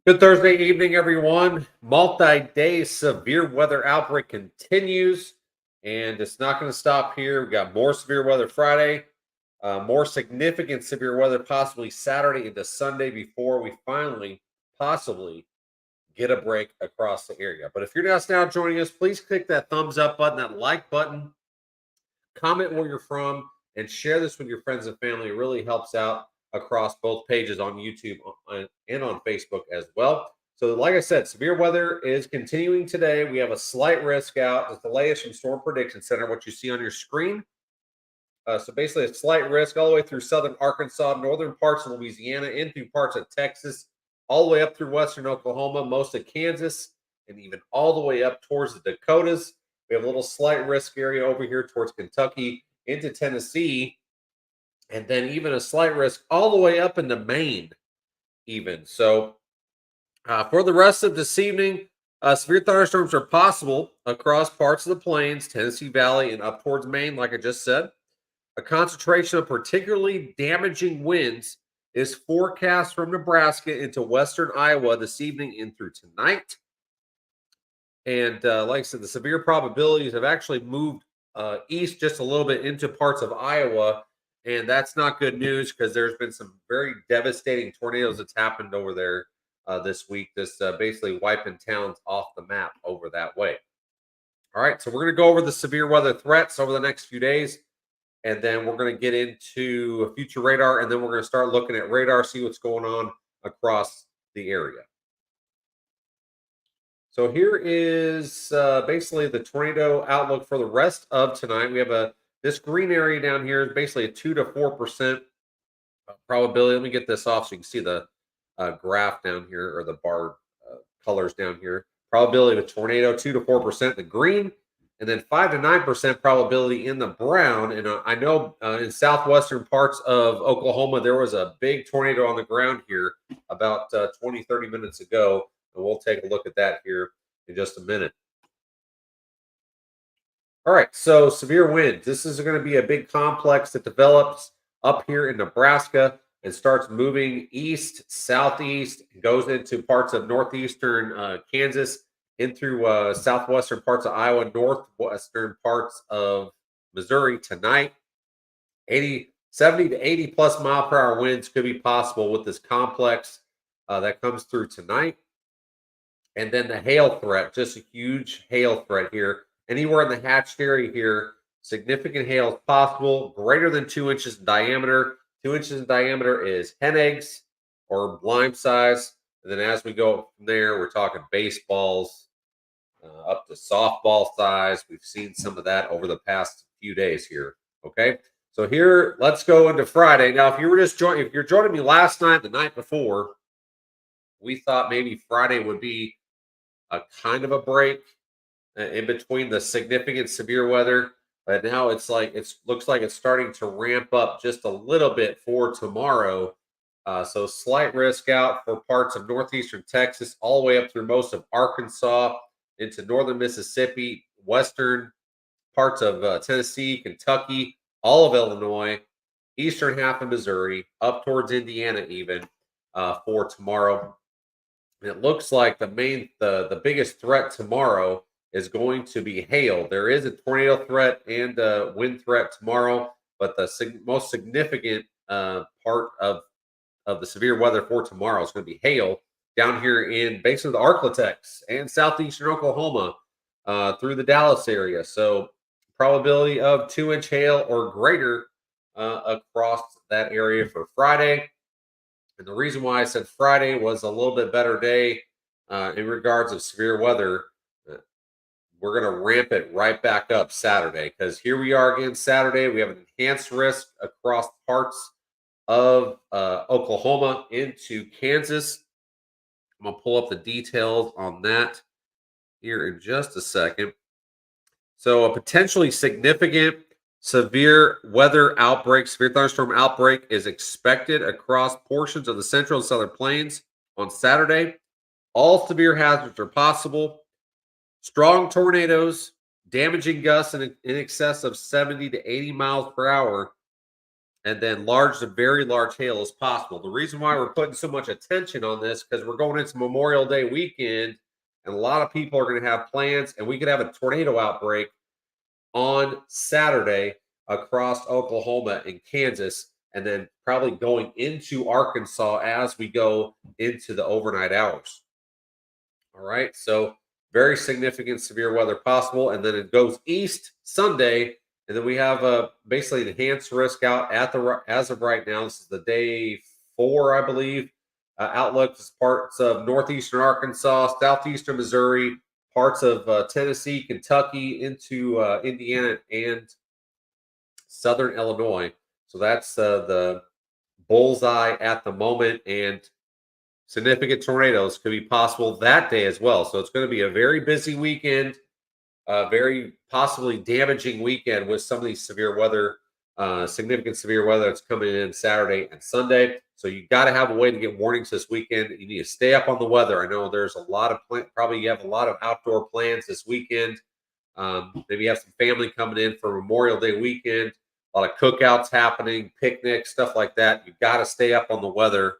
Good Thursday evening, everyone. Multi-day severe weather outbreak continues, and it's not going to stop here. We got more severe weather Friday, more significant severe weather possibly Saturday into Sunday before we finally possibly get a break across the area. But if you're just now joining us, please click that thumbs up button, that like button, comment where you're from, and share this with your friends and family. It really helps out across both pages on YouTube and on Facebook as well. So, like I said, severe weather is continuing today. We have a slight risk out. It's the latest from Storm Prediction Center, what you see on your screen. So basically a slight risk all the way through southern Arkansas, northern parts of Louisiana, into parts of Texas, all the way up through western Oklahoma, most of Kansas, and even all the way up towards the Dakotas. We have a little slight risk area over here towards Kentucky into Tennessee, and then even a slight risk all the way up into Maine even. So for the rest of this evening, severe thunderstorms are possible across parts of the plains, Tennessee Valley, and up towards Maine, like I just said. A concentration of particularly damaging winds is forecast from Nebraska into western Iowa this evening and through tonight. And like I said, the severe probabilities have actually moved east just a little bit into parts of Iowa. And that's not good news because there's been some very devastating tornadoes that's happened over there this week. This basically wiping towns off the map over that way. All right, so we're going to go over the severe weather threats over the next few days. And then we're going to get into a future radar, and then we're going to start looking at radar, see what's going on across the area. So here is basically the tornado outlook for the rest of tonight. We have this green area down here is basically a 2 to 4% probability. Let me get this off so you can see the graph down here, or the bar colors down here. Probability of a tornado, 2 to 4%. The green and then 5 to 9% probability in the brown. And I know in southwestern parts of Oklahoma, there was a big tornado on the ground here about 20, 30 minutes ago. And we'll take a look at that here in just a minute. All right, so severe winds. This is going to be a big complex that develops up here in Nebraska and starts moving east, southeast, goes into parts of northeastern Kansas, in through southwestern parts of Iowa, northwestern parts of Missouri tonight. 80, 70 to 80 plus mile per hour winds could be possible with this complex that comes through tonight. And then the hail threat, just a huge hail threat here. Anywhere in the hatched area here, significant hail is possible, greater than 2 inches in diameter. 2 inches in diameter is hen eggs or lime size. And then as we go from there, we're talking baseballs up to softball size. We've seen some of that over the past few days here. Okay. So here, let's go into Friday. Now, if you were just joining, if you're joining me last night, the night before, we thought maybe Friday would be a kind of a break in between the significant severe weather, but now it's like looks like it's starting to ramp up just a little bit for tomorrow. So slight risk out for parts of northeastern Texas, all the way up through most of Arkansas, into northern Mississippi, western parts of Tennessee, Kentucky, all of Illinois, eastern half of Missouri, up towards Indiana, even for tomorrow. And it looks like the biggest threat tomorrow is going to be hail. There is a tornado threat and a wind threat tomorrow, but the most significant part of the severe weather for tomorrow is going to be hail down here in basically the Arklatex and southeastern Oklahoma through the Dallas area. So probability of 2 inch hail or greater across that area for Friday. And the reason why I said Friday was a little bit better day in regards of severe weather, uh, we're going to ramp it right back up Saturday, because here we are again Saturday. We have an enhanced risk across parts of Oklahoma into Kansas. I'm going to pull up the details on that here in just a second. So a potentially significant severe weather outbreak, severe thunderstorm outbreak is expected across portions of the central and southern plains on Saturday. All severe hazards are possible. Strong tornadoes, damaging gusts in excess of 70 to 80 miles per hour, and then large to very large hail is possible. The reason why we're putting so much attention on this, because we're going into Memorial Day weekend, and a lot of people are going to have plans, and we could have a tornado outbreak on Saturday across Oklahoma and Kansas, and then probably going into Arkansas as we go into the overnight hours. All right. So very significant severe weather possible. And then it goes east Sunday. And then we have basically an enhanced risk out at the as of right now. This is the day 4, I believe. Outlook is parts of northeastern Arkansas, southeastern Missouri, parts of Tennessee, Kentucky, into Indiana and southern Illinois. So that's the bullseye at the moment, and significant tornadoes could be possible that day as well. So it's going to be a very busy weekend, a very possibly damaging weekend with some of these severe weather, significant severe weather that's coming in Saturday and Sunday. So you got to have a way to get warnings this weekend. You need to stay up on the weather. I know there's a lot of probably you have a lot of outdoor plans this weekend. Maybe you have some family coming in for Memorial Day weekend. A lot of cookouts happening, picnics, stuff like that. You've got to stay up on the weather,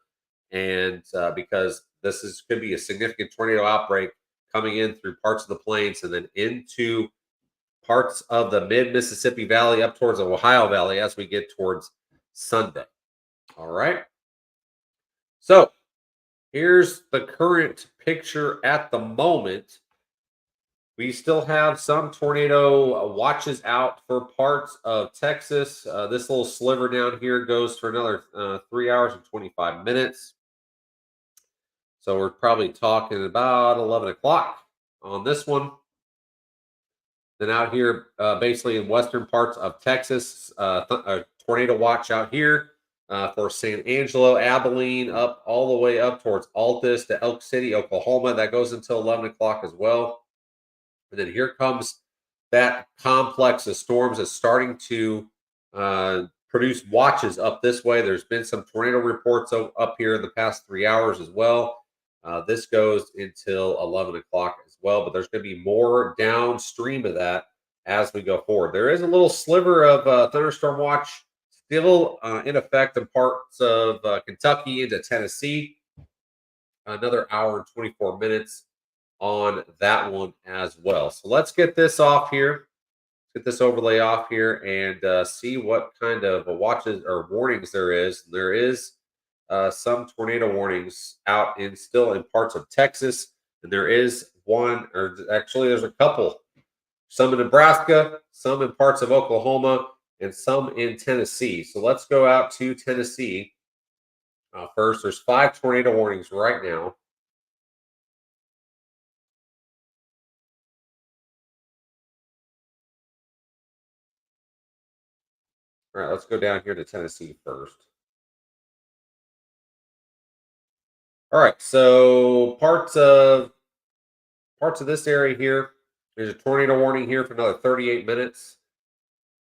and because this could be a significant tornado outbreak coming in through parts of the plains and then into parts of the mid Mississippi Valley up towards the Ohio Valley as we get towards Sunday. All right. So here's the current picture at the moment. We still have some tornado watches out for parts of Texas. This little sliver down here goes for another 3 hours and 25 minutes. So we're probably talking about 11 o'clock on this one. Then out here, basically in western parts of Texas, a tornado watch out here for San Angelo, Abilene, up all the way up towards Altus to Elk City, Oklahoma. That goes until 11 o'clock as well. And then here comes that complex of storms is starting to produce watches up this way. There's been some tornado reports up here in the past 3 hours as well. This goes until 11 o'clock as well, but there's going to be more downstream of that as we go forward. There is a little sliver of thunderstorm watch still in effect in parts of Kentucky into Tennessee. Another hour and 24 minutes on that one as well. So let's get this off here. Get this overlay off here and see what kind of watches or warnings there is. There is some tornado warnings out in still in parts of Texas, and there is one, or actually, there's a couple. Some in Nebraska, some in parts of Oklahoma, and some in Tennessee. So let's go out to Tennessee first. There's 5 tornado warnings right now. All right, let's go down here to Tennessee first. All right, so parts of this area here. There's a tornado warning here for another 38 minutes.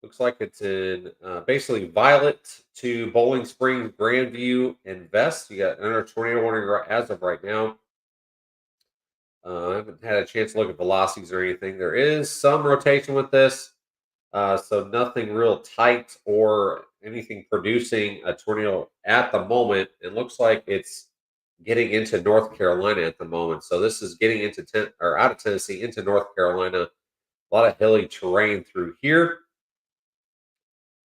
Looks like it's in basically Violet to Bowling Springs, Grandview, and Vest. You got another tornado warning as of right now. I haven't had a chance to look at velocities or anything. There is some rotation with this, so nothing real tight or anything producing a tornado at the moment. It looks like it's getting into North Carolina at the moment. So this is getting into or out of Tennessee into North Carolina. A lot of hilly terrain through here.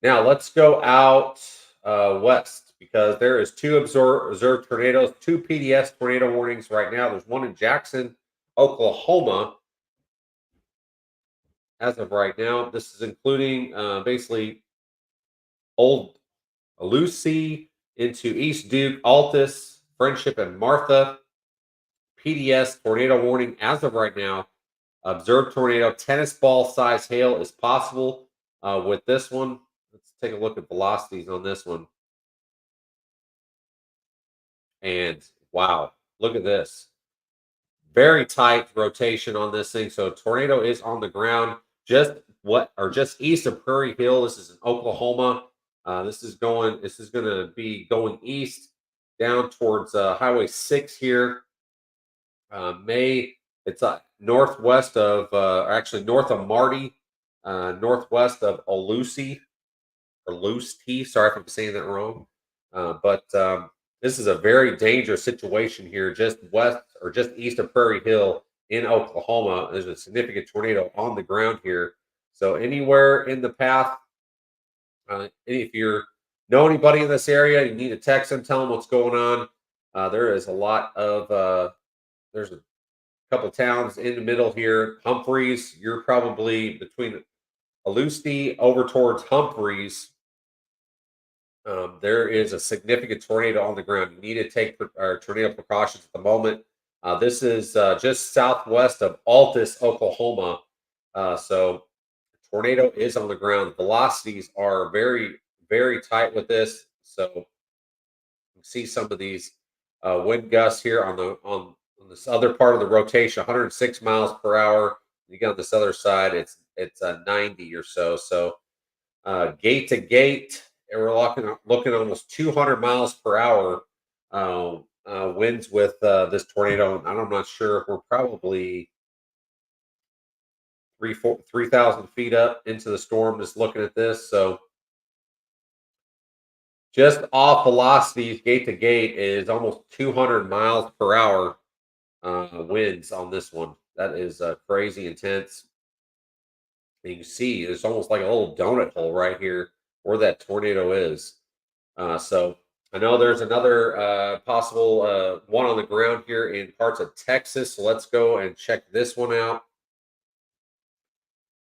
Now let's go out west because there is 2 observed tornadoes, 2 PDS tornado warnings right now. There's one in Jackson, Oklahoma, as of right now. This is including basically Old Lucy into East Duke, Altus, Friendship, and Martha. PDS tornado warning as of right now. Observed tornado, tennis ball size hail is possible with this one. Let's take a look at velocities on this one. And wow, look at this. Very tight rotation on this thing. So tornado is on the ground just east of Prairie Hill. This is in Oklahoma. This is going to be going east down towards Highway 6 here. It's northwest of actually north of Marty, northwest of Olusi or Loose T. Sorry if I'm saying that wrong. But this is a very dangerous situation here, just west or just east of Prairie Hill in Oklahoma. There's a significant tornado on the ground here. So anywhere in the path, if you know anybody in this area, you need to text them, tell them what's going on. There is a lot of there's a couple towns in the middle here. Humphreys, you're probably between Alusti over towards Humphreys. There is a significant tornado on the ground. You need to take tornado precautions at the moment. This is just southwest of Altus, Oklahoma. So tornado is on the ground. Velocities are very, very tight with this. So you can see some of these wind gusts here on this other part of the rotation, 106 miles per hour. You get on this other side, it's 90 or so. So gate to gate, and we're looking almost 200 miles per hour winds with this tornado. And I'm not sure if we're probably 3,000 feet up into the storm just looking at this. So just off velocities, gate to gate is almost 200 miles per hour winds on this one. That is crazy intense. And you can see it's almost like a little donut hole right here where that tornado is. So I know there's another possible one on the ground here in parts of Texas. So let's go and check this one out.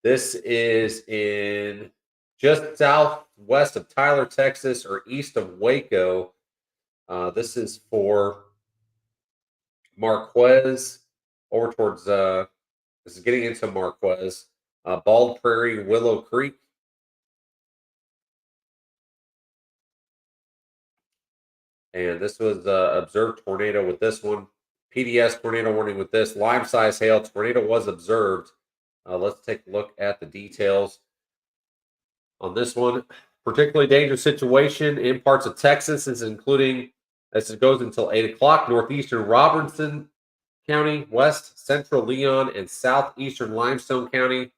This is in just southwest of Tyler, Texas, or east of Waco. This is for Marquez over towards, this is getting into Marquez, Bald Prairie, Willow Creek. And this was observed tornado with this one. PDS tornado warning with this. Lime size hail tornado was observed Let's take a look at the details on this one. Particularly dangerous situation in parts of Texas is including as it goes until 8 o'clock. Northeastern Robertson County, West Central Leon, and Southeastern Limestone County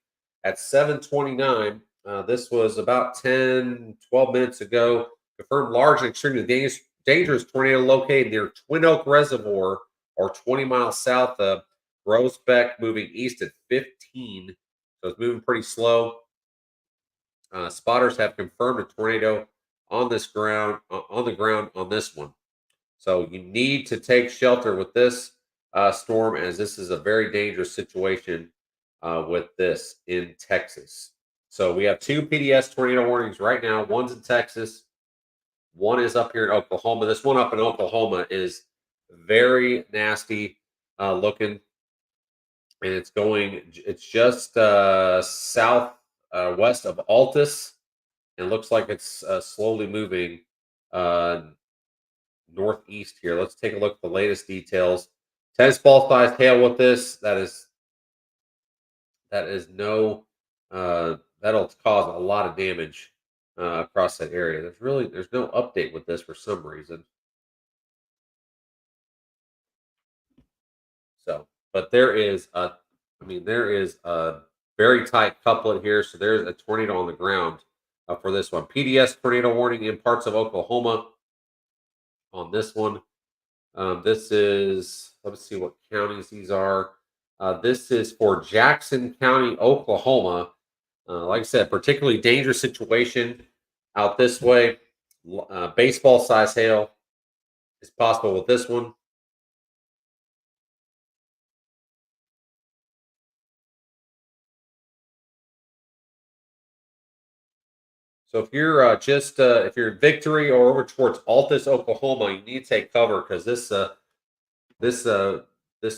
at 7:29. This was about 10-12 minutes ago. Confirmed large and extremely dangerous tornado located near Twin Oak Reservoir or 20 miles south of Groesbeck, moving east at 15. So it's moving pretty slow. Spotters have confirmed a tornado on this ground on the ground on this one. So you need to take shelter with this storm, as this is a very dangerous situation with this in Texas. So we have two PDS tornado warnings right now. One's in Texas, one is up here in Oklahoma. This one up in Oklahoma is very nasty looking, and it's just south west of Altus, and looks like it's slowly moving uh, northeast here. Let's take a look at the latest details. Tennis ball sized hail with this. That is no that'll cause a lot of damage across that area. There's no update with this for some reason. So, but there is a very tight couplet here. So there's a tornado on the ground for this one. PDS tornado warning in parts of Oklahoma on this one. This is, let's see what counties these are. This is for Jackson County, Oklahoma. Like I said, particularly dangerous situation out this way. Baseball size hail is possible with this one. So if you're in Victory or over towards Altus, Oklahoma, you need to take cover because this this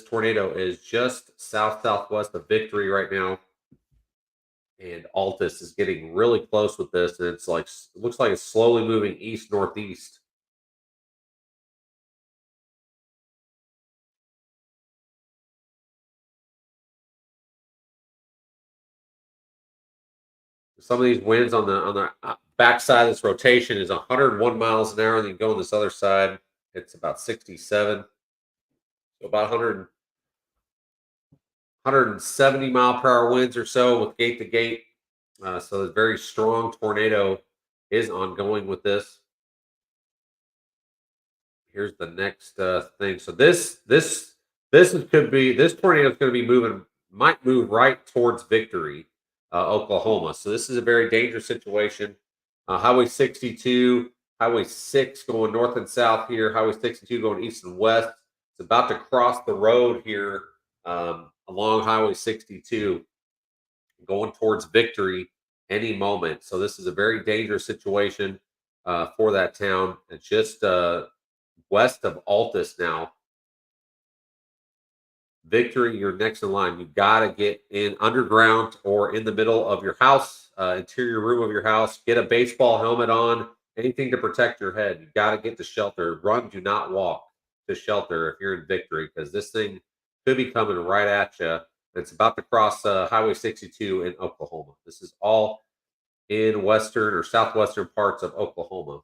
tornado is just southwest of Victory right now, and Altus is getting really close with this, and it looks like it's slowly moving east northeast. Some of these winds on the backside of this rotation is 101 miles an hour, and then you go on this other side, it's about 67, so about 170 mile per hour winds or so with gate to gate. So a very strong tornado is ongoing with this. Here's the next thing. So this tornado is going to be might move right towards Victory, Oklahoma. So this is a very dangerous situation. Highway 62, Highway 6 going north and south here. Highway 62 going east and west. It's about to cross the road here along Highway 62, going towards Victory any moment. So this is a very dangerous situation for that town. It's just west of Altus now. Victory, you're next in line. You got to get in underground or in the middle of your house, interior room of your house. Get a baseball helmet on, anything to protect your head. You got to get to shelter. Run, do not walk to shelter if you're in Victory, because this thing could be coming right at you. It's about to cross Highway 62 in Oklahoma. This is all in western or southwestern parts of Oklahoma.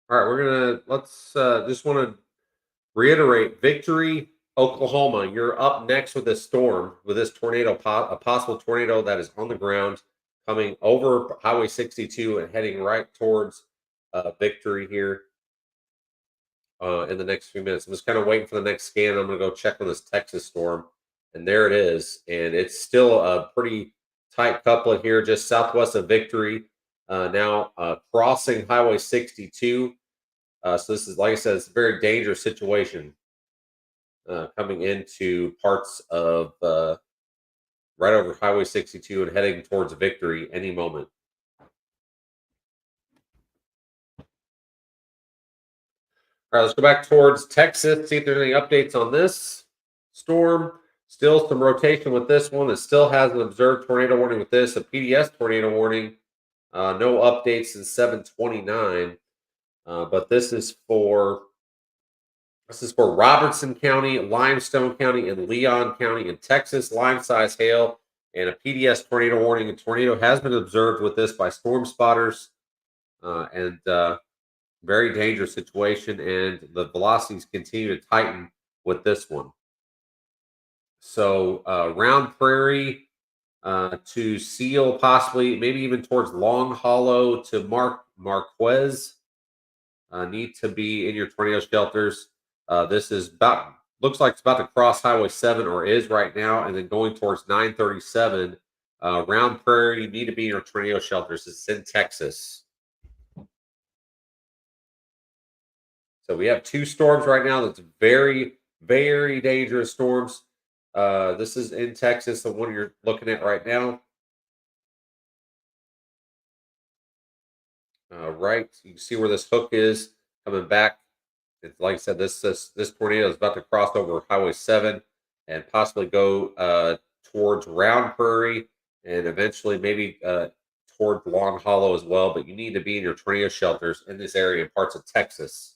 All right, let's just want to reiterate Victory, Oklahoma. You're up next with this storm, with this tornado, a possible tornado that is on the ground coming over Highway 62 and heading right towards Victory here in the next few minutes. I'm just kind of waiting for the next scan. I'm going to go check on this Texas storm, and there it is. And it's still a pretty tight couplet here, just southwest of Victory. Now crossing Highway 62. So this is, like I said, it's a very dangerous situation coming into parts of right over Highway 62 and heading towards Victory any moment. All right, let's go back towards Texas, see if there's any updates on this storm. Still some rotation with this one. It still has an observed tornado warning with this, a PDS tornado warning. No updates since 729. But this is for Robertson County, Limestone County, and Leon County in Texas. Lime size hail and a PDS tornado warning. A tornado has been observed with this by storm spotters, and very dangerous situation. And the velocities continue to tighten with this one. So Round Prairie to Seal, possibly maybe even towards Long Hollow to Marquez. Need to be in your tornado shelters. This is about looks like it's about to cross Highway 7 or is right now, and then going towards 937. Round Prairie, you need to be in your tornado shelters. It's in Texas. So we have two storms right now that's very, very dangerous storms. This is in Texas, the one you're looking at right now. Right, you can see where this hook is coming back. It's like I said, this tornado is about to cross over Highway 7 and possibly go towards Round Prairie and eventually maybe toward Long Hollow as well. But you need to be in your tornado shelters in this area in parts of Texas.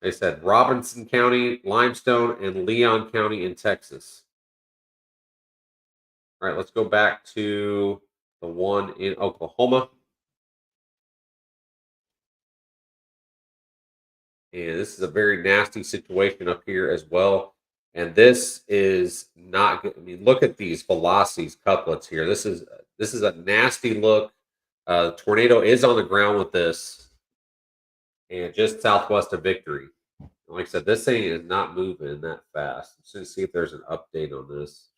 They said Robinson County, Limestone, and Leon County in Texas. All right, let's go back to the one in Oklahoma. And this is a very nasty situation up here as well. And this is not good. I mean, look at these velocities couplets here. This is a nasty look. Tornado is on the ground with this, and just southwest of Victory. Like I said, this thing is not moving that fast. Let's just see if there's an update on this.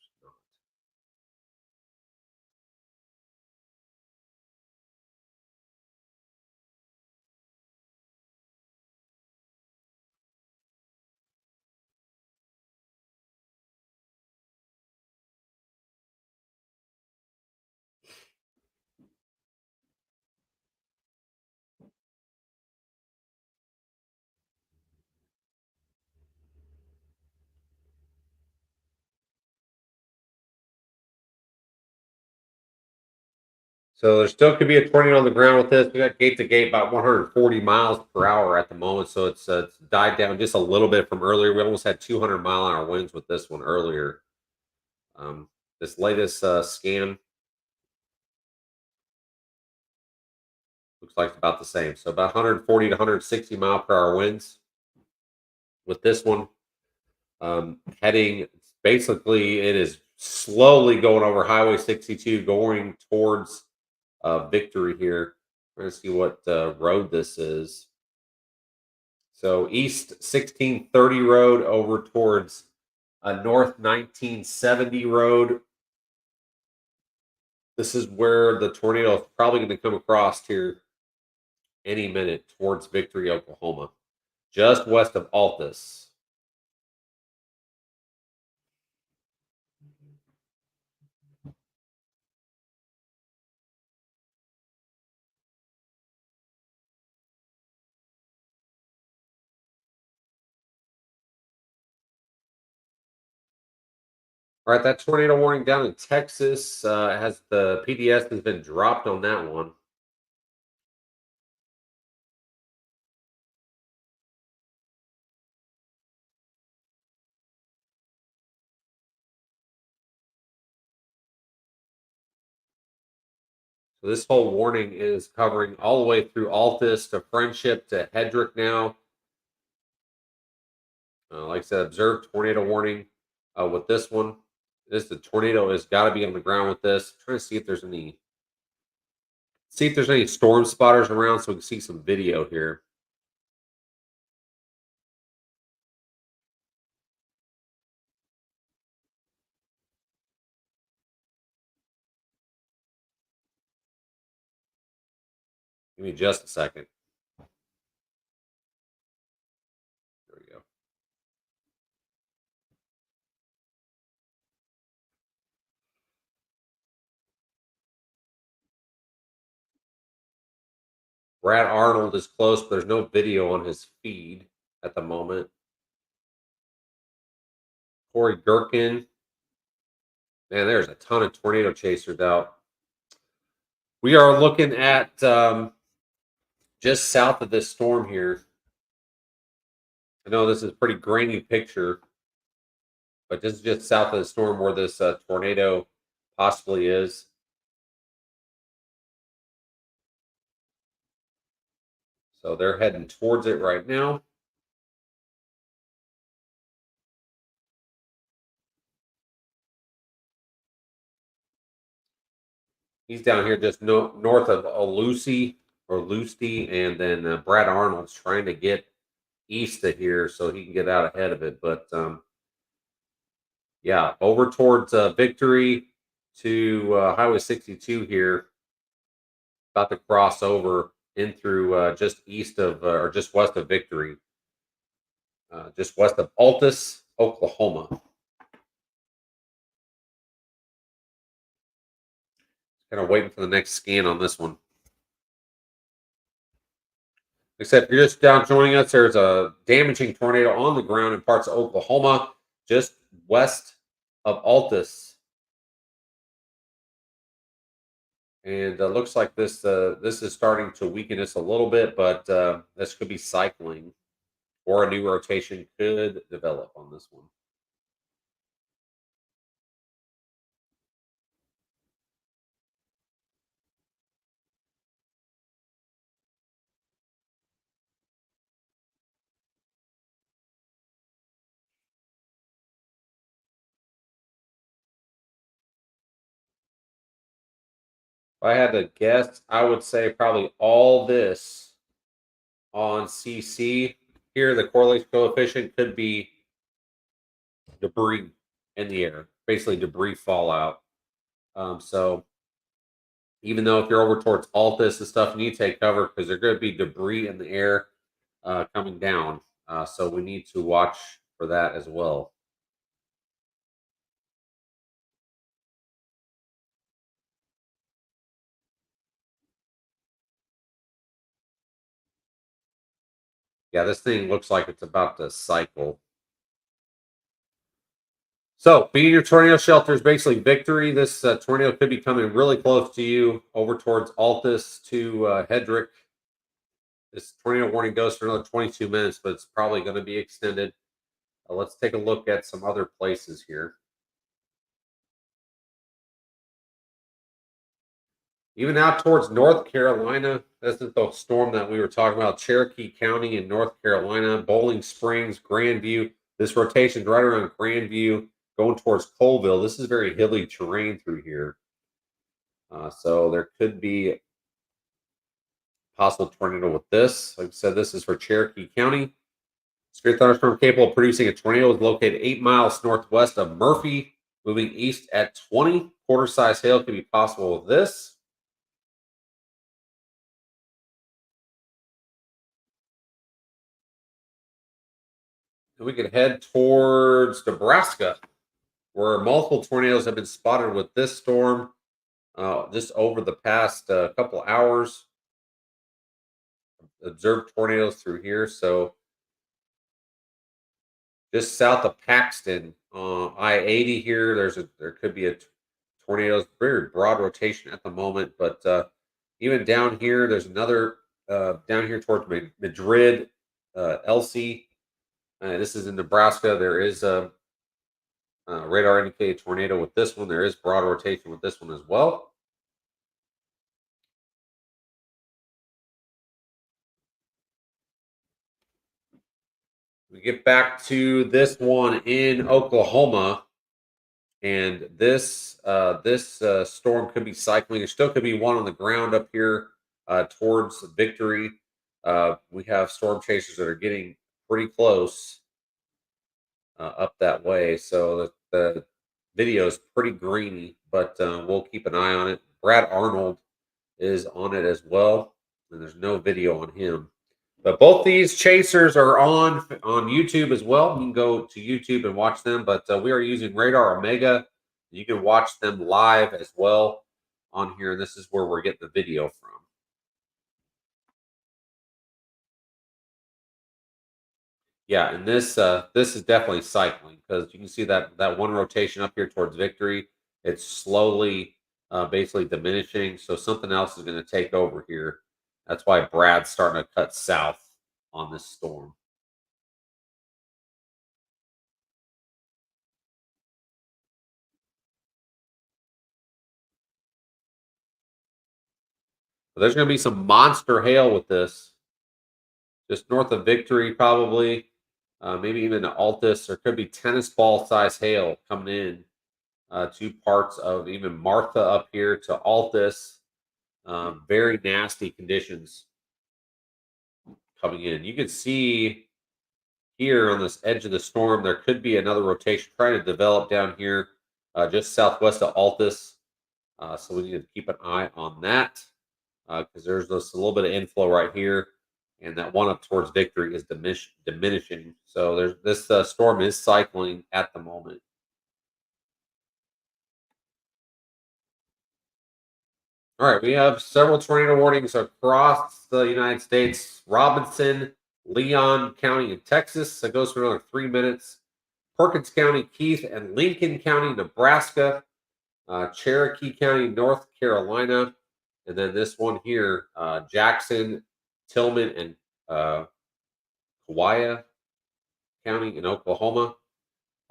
So there still could be a tornado on the ground with this. We got gate to gate about 140 miles per hour at the moment, so it's died down just a little bit from earlier. We almost had 200-mile-an-hour winds with this one earlier. This latest scan looks like it's about the same. So about 140 to 160-mile-per-hour winds with this one. Heading basically, it is slowly going over Highway 62, going towards Victory here. We're going to see what road this is. So East 1630 Road over towards North 1970 Road. This is where the tornado is probably going to come across here any minute towards Victory, Oklahoma, just west of Altus. All right, that tornado warning down in Texas has the PDS has been dropped on that one. So this whole warning is covering all the way through Altus to Friendship to Hedrick now. Like I said, observed tornado warning with this one. The tornado has got to be on the ground with this. I'm trying to see if there's any storm spotters around so we can see some video here. Give me just a second. There we go. Brad Arnold is close, but there's no video on his feed at the moment. Corey Gherkin. Man, there's a ton of tornado chasers out. We are looking at just south of this storm here. I know this is a pretty grainy picture, but this is just south of the storm where this tornado possibly is. So they're heading towards it right now. He's down here just north of Lucy or Lusty, and then Brad Arnold's trying to get east of here so he can get out ahead of it. But yeah, over towards Victory to Highway 62 here, about to cross over in through just east of or just west of Victory, just west of Altus, Oklahoma. Kind of waiting for the next scan on this one. Except if you're just down joining us, there's a damaging tornado on the ground in parts of Oklahoma, just west of Altus. And looks like this is starting to weaken us a little bit, but this could be cycling, or a new rotation could develop on this one. If I had to guess, I would say probably all this on CC. Here, the correlation coefficient could be debris in the air, basically debris fallout. So even though if you're over towards Altus and stuff, you need to take cover because there's going to be debris in the air coming down. So we need to watch for that as well. Yeah, this thing looks like it's about to cycle. So, being your tornado shelter is basically victory. This tornado could be coming really close to you over towards Altus to Hedrick. This tornado warning goes for another 22 minutes, but it's probably going to be extended. Let's take a look at some other places here. Even out towards North Carolina, this is the storm that we were talking about. Cherokee County in North Carolina, Bowling Springs, Grandview. This rotation's right around Grandview, going towards Colville. This is very hilly terrain through here. So there could be possible tornado with this. Like I said, this is for Cherokee County. Severe thunderstorm capable of producing a tornado is located 8 miles northwest of Murphy, moving east at 20. Quarter-size hail could be possible with this. And we could head towards Nebraska, where multiple tornadoes have been spotted with this storm just over the past couple hours. Observed tornadoes through here. So just south of Paxton, I-80 here, there could be a tornado. Very broad rotation at the moment, but even down here, there's another down here towards Madrid, Elsie. This is in Nebraska. There is a radar indicated tornado with this one. There is broad rotation with this one as well. We get back to this one in Oklahoma, and this storm could be cycling. There still could be one on the ground up here towards Victory. We have storm chasers that are getting pretty close up that way. So the video is pretty grainy, but we'll keep an eye on it. Brad Arnold is on it as well, and there's no video on him. But both these chasers are on YouTube as well. You can go to YouTube and watch them. But we are using Radar Omega. You can watch them live as well on here. And this is where we're getting the video from. Yeah, and this is definitely cycling because you can see that one rotation up here towards victory. It's slowly, basically diminishing. So something else is going to take over here. That's why Brad's starting to cut south on this storm. But there's going to be some monster hail with this, just north of Victory, probably, maybe even to Altus. There could be tennis ball size hail coming in to parts of even Martha up here to Altus. Very nasty conditions coming in. You can see here on this edge of the storm, there could be another rotation trying to develop down here, just southwest of Altus. So we need to keep an eye on that because there's just a little bit of inflow right here, and that one up towards Victory is diminishing. So there's this storm is cycling at the moment. All right, we have several tornado warnings across the United States. Robinson, Leon County in Texas. That goes for another 3 minutes. Perkins County, Keith, and Lincoln County, Nebraska. Cherokee County, North Carolina. And then this one here, Jackson, Tillman, and Kauai County in Oklahoma.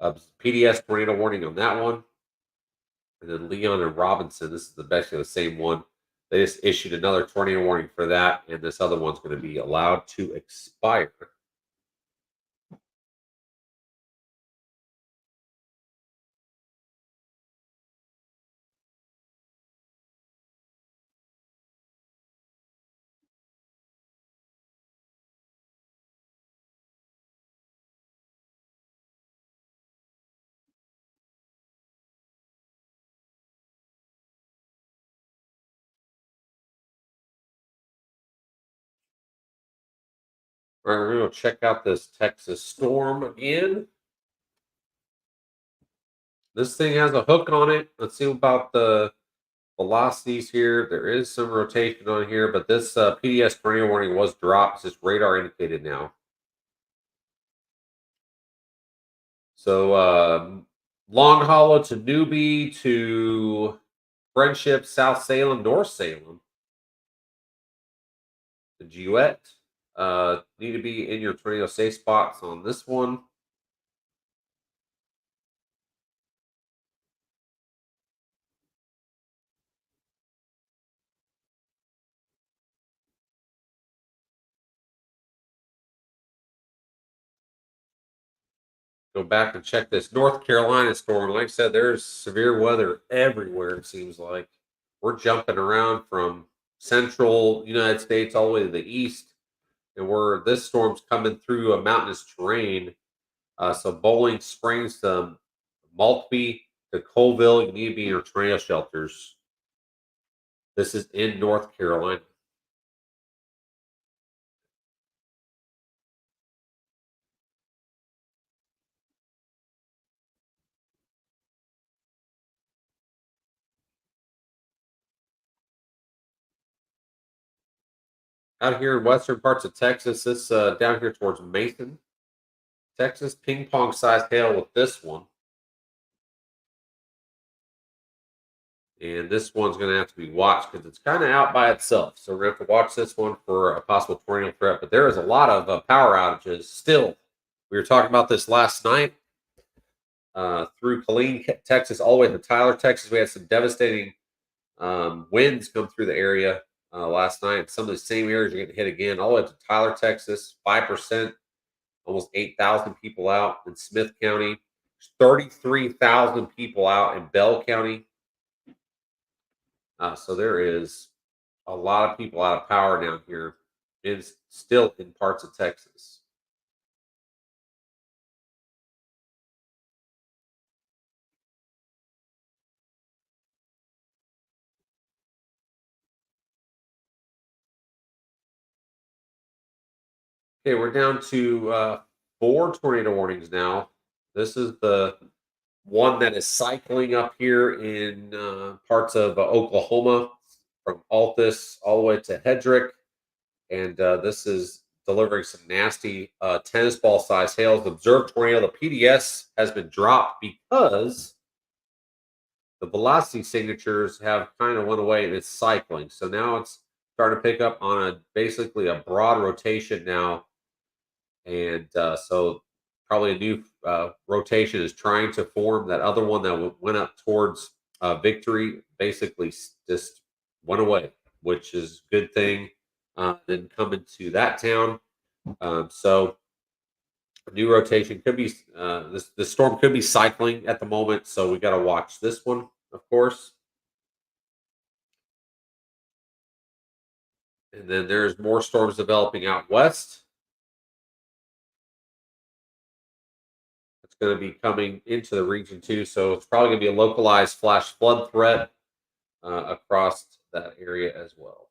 PDS tornado warning on that one. And then Leon and Robinson, this is basically the same one. They just issued another tornado warning for that, and this other one's going to be allowed to expire. All right, we're going to check out this Texas storm again. This thing has a hook on it. Let's see about the velocities here. There is some rotation on here, but this PDS tornado warning was dropped. It's just radar indicated now. So Long Hollow to Newbie to Friendship, South Salem, North Salem. The Duet. Need to be in your tornado safe spots on this one. Go back and check this North Carolina storm. Like I said, there's severe weather everywhere, it seems like. We're jumping around from central United States all the way to the east, and where this storm's coming through a mountainous terrain. So Bowling Springs to Maltby to Colville, you need to be in your tornado shelters. This is in North Carolina. Out here in western parts of Texas, this down here towards Mason, Texas, ping pong sized hail with this one. And this one's going to have to be watched because it's kind of out by itself. So we're going to have to watch this one for a possible tornado threat. But there is a lot of power outages still. We were talking about this last night through Killeen, Texas, all the way to Tyler, Texas. We had some devastating winds come through the area last night. Some of the same areas are getting hit again, all the way up to Tyler, Texas, 5%, almost 8,000 people out in Smith County, 33,000 people out in Bell County. So there is a lot of people out of power down here, and still in parts of Texas. Okay, we're down to 4 tornado warnings now. This is the one that is cycling up here in parts of Oklahoma from Altus all the way to Hedrick. And this is delivering some nasty tennis ball size hails. The observed tornado, the PDS, has been dropped because the velocity signatures have kind of went away and it's cycling. So now it's starting to pick up on a basically a broad rotation now, and so probably a new rotation is trying to form. That other one that went up towards victory basically just went away, which is a good thing. Didn't come into that town, so a new rotation could be this storm could be cycling at the moment, so we got to watch this one, of course. And then there's more storms developing out west. It's going to be coming into the region too, so it's probably going to be a localized flash flood threat across that area as well.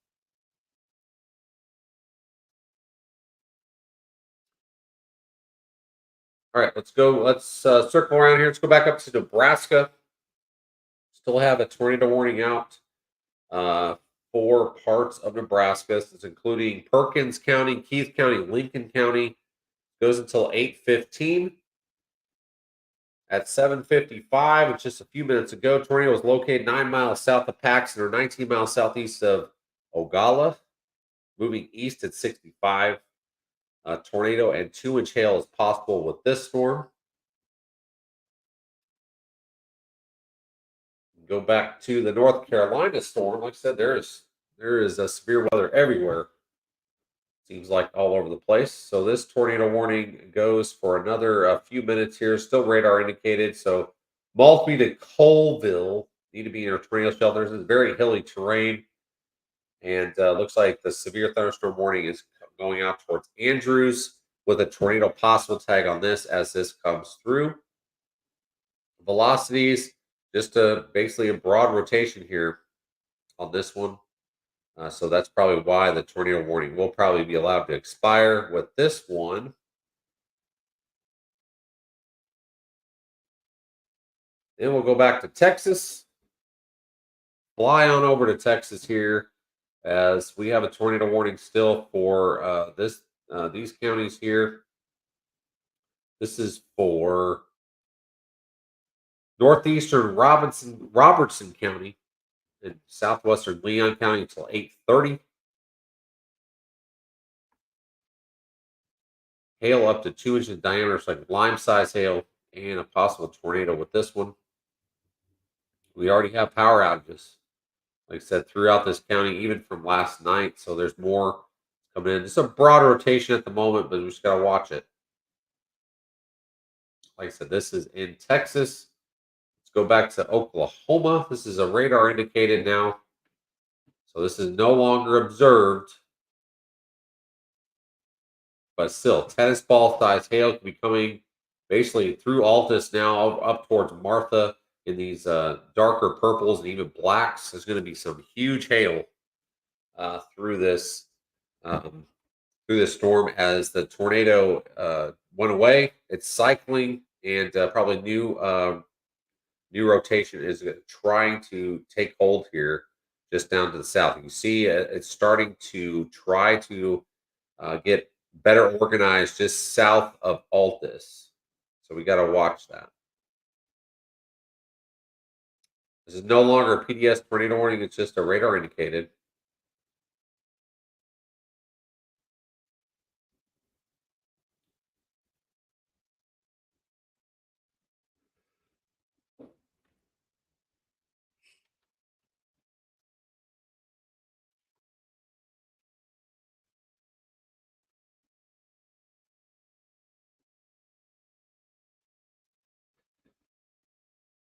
All right, let's go. Let's circle around here. Let's go back up to Nebraska. Still have a tornado warning out uh, for parts of Nebraska. This is including Perkins County, Keith County, Lincoln County. Goes until 8:15. At 7:55, which just a few minutes ago, tornado was located 9 miles south of Paxton or 19 miles southeast of Ogalla, moving east at 65. Tornado and 2-inch hail is possible with this storm. Go back to the North Carolina storm. Like I said, there is a severe weather everywhere. Seems like all over the place. So this tornado warning goes for another few minutes here. Still radar indicated. So Maltby to Colville need to be in your tornado shelters. It's very hilly terrain, and looks like the severe thunderstorm warning is going out towards Andrews with a tornado possible tag on this as this comes through. Velocities, just basically a broad rotation here on this one. So that's probably why the tornado warning will probably be allowed to expire with this one. Then we'll go back to Texas. Fly on over to Texas here as we have a tornado warning still for these counties here. This is for northeastern Robertson County and southwestern Leon County until 8:30. Hail up to 2 inches in diameter, so like lime size hail, and a possible tornado with this one. We already have power outages, like I said, throughout this county, even from last night. So there's more coming in. It's a broad rotation at the moment, but we just got to watch it. Like I said, this is in Texas. Let's go back to Oklahoma. This is a radar indicated now. So this is no longer observed, but still, tennis ball size hail can be coming basically through Altus now up towards Martha in these darker purples and even blacks. There's going to be some huge hail through this storm as the tornado went away. It's cycling, and probably new rotation is trying to take hold here, just down to the south. You see, it's starting to try to get better organized just south of Altus. So we got to watch that. This is no longer a PDS tornado warning, it's just a radar indicated.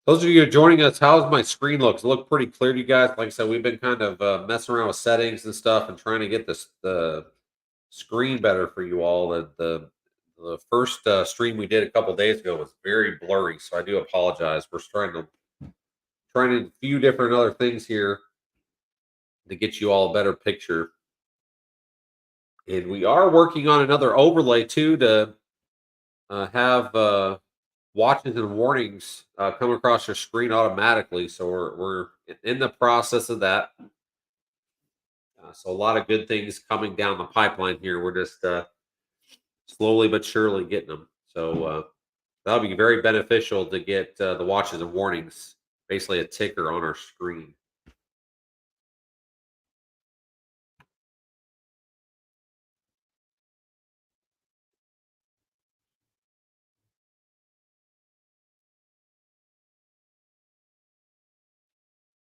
Those of you joining us, how's my screen look? Does it look pretty clear to you guys? Like I said, we've been kind of messing around with settings and stuff and trying to get the screen better for you all. The first stream we did a couple days ago was very blurry, so I do apologize. We're trying a few different other things here to get you all a better picture. And we are working on another overlay too to have watches and warnings come across your screen automatically. So we're in the process of that. So a lot of good things coming down the pipeline here. We're just slowly but surely getting them. So that'll be very beneficial to get the watches and warnings, basically a ticker on our screen.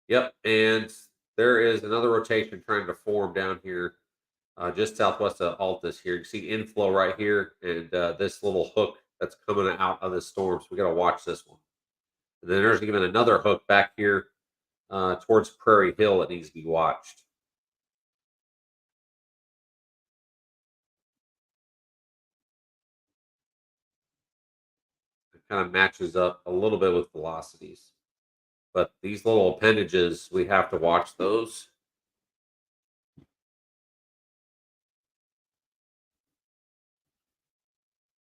Yep, and there is another rotation trying to form down here, just southwest of Altus. Here, you can see inflow right here, and this little hook that's coming out of the storm. So we got to watch this one. And then there's even another hook back here towards Prairie Hill that needs to be watched. It kind of matches up a little bit with velocities, but these little appendages, we have to watch those.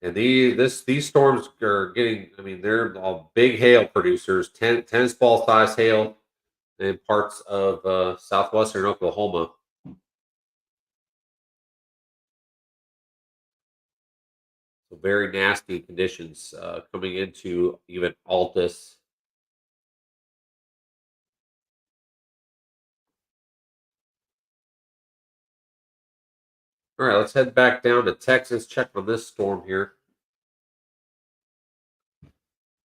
And these storms are getting. I mean, they're all big hail producers, tennis ball size hail in parts of southwestern Oklahoma. So very nasty conditions coming into even Altus. All right, let's head back down to Texas. Check on this storm here.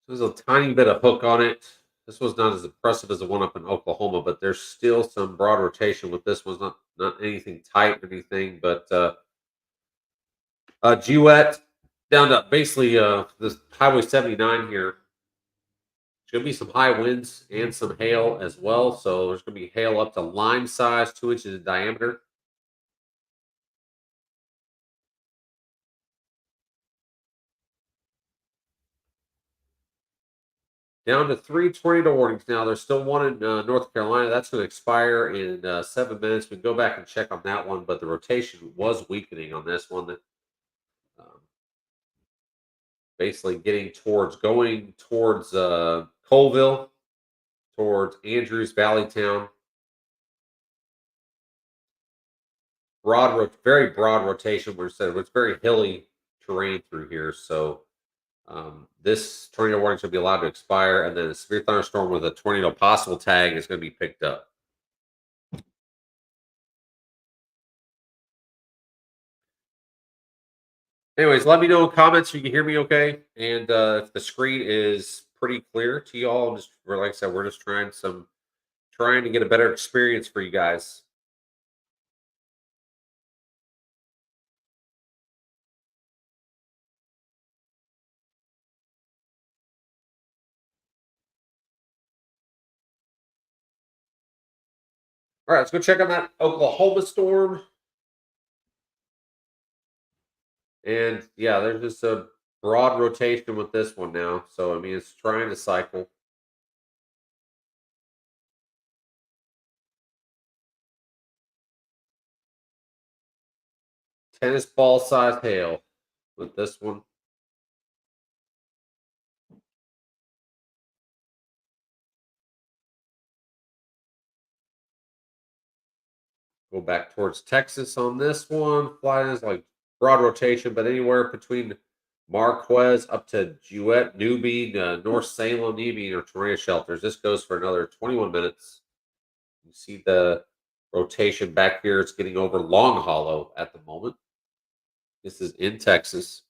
There's a tiny bit of hook on it. This was not as impressive as the one up in Oklahoma, but there's still some broad rotation with this one's not anything tight or anything, but Duet down to basically this Highway 79 here. There's going to be some high winds and some hail as well. So there's going to be hail up to lime size, 2 inches in diameter. Down to three tornado warnings now. There's still one in North Carolina. That's going to expire in 7 minutes. We can go back and check on that one, but the rotation was weakening on this one. That um, basically going towards Colville, towards Andrews, Valleytown. Very broad rotation. Where it's very hilly terrain through here, so this tornado warning should be allowed to expire, and then a severe thunderstorm with a tornado possible tag is going to be picked up. Anyways, let me know in comments if you can hear me okay, and if the screen is pretty clear to you all. Just like I said, we're just trying to get a better experience for you guys. All right, let's go check on that Oklahoma storm. And yeah, there's just a broad rotation with this one now. So I mean, it's trying to cycle. Tennis ball size hail with this one. Go back towards Texas on this one. Flying is like broad rotation, but anywhere between Marquez up to Jewett, Newbie, North Salem, Newbie, or tornado shelters. This goes for another 21 minutes. You see the rotation back here. It's getting over Long Hollow at the moment. This is in Texas.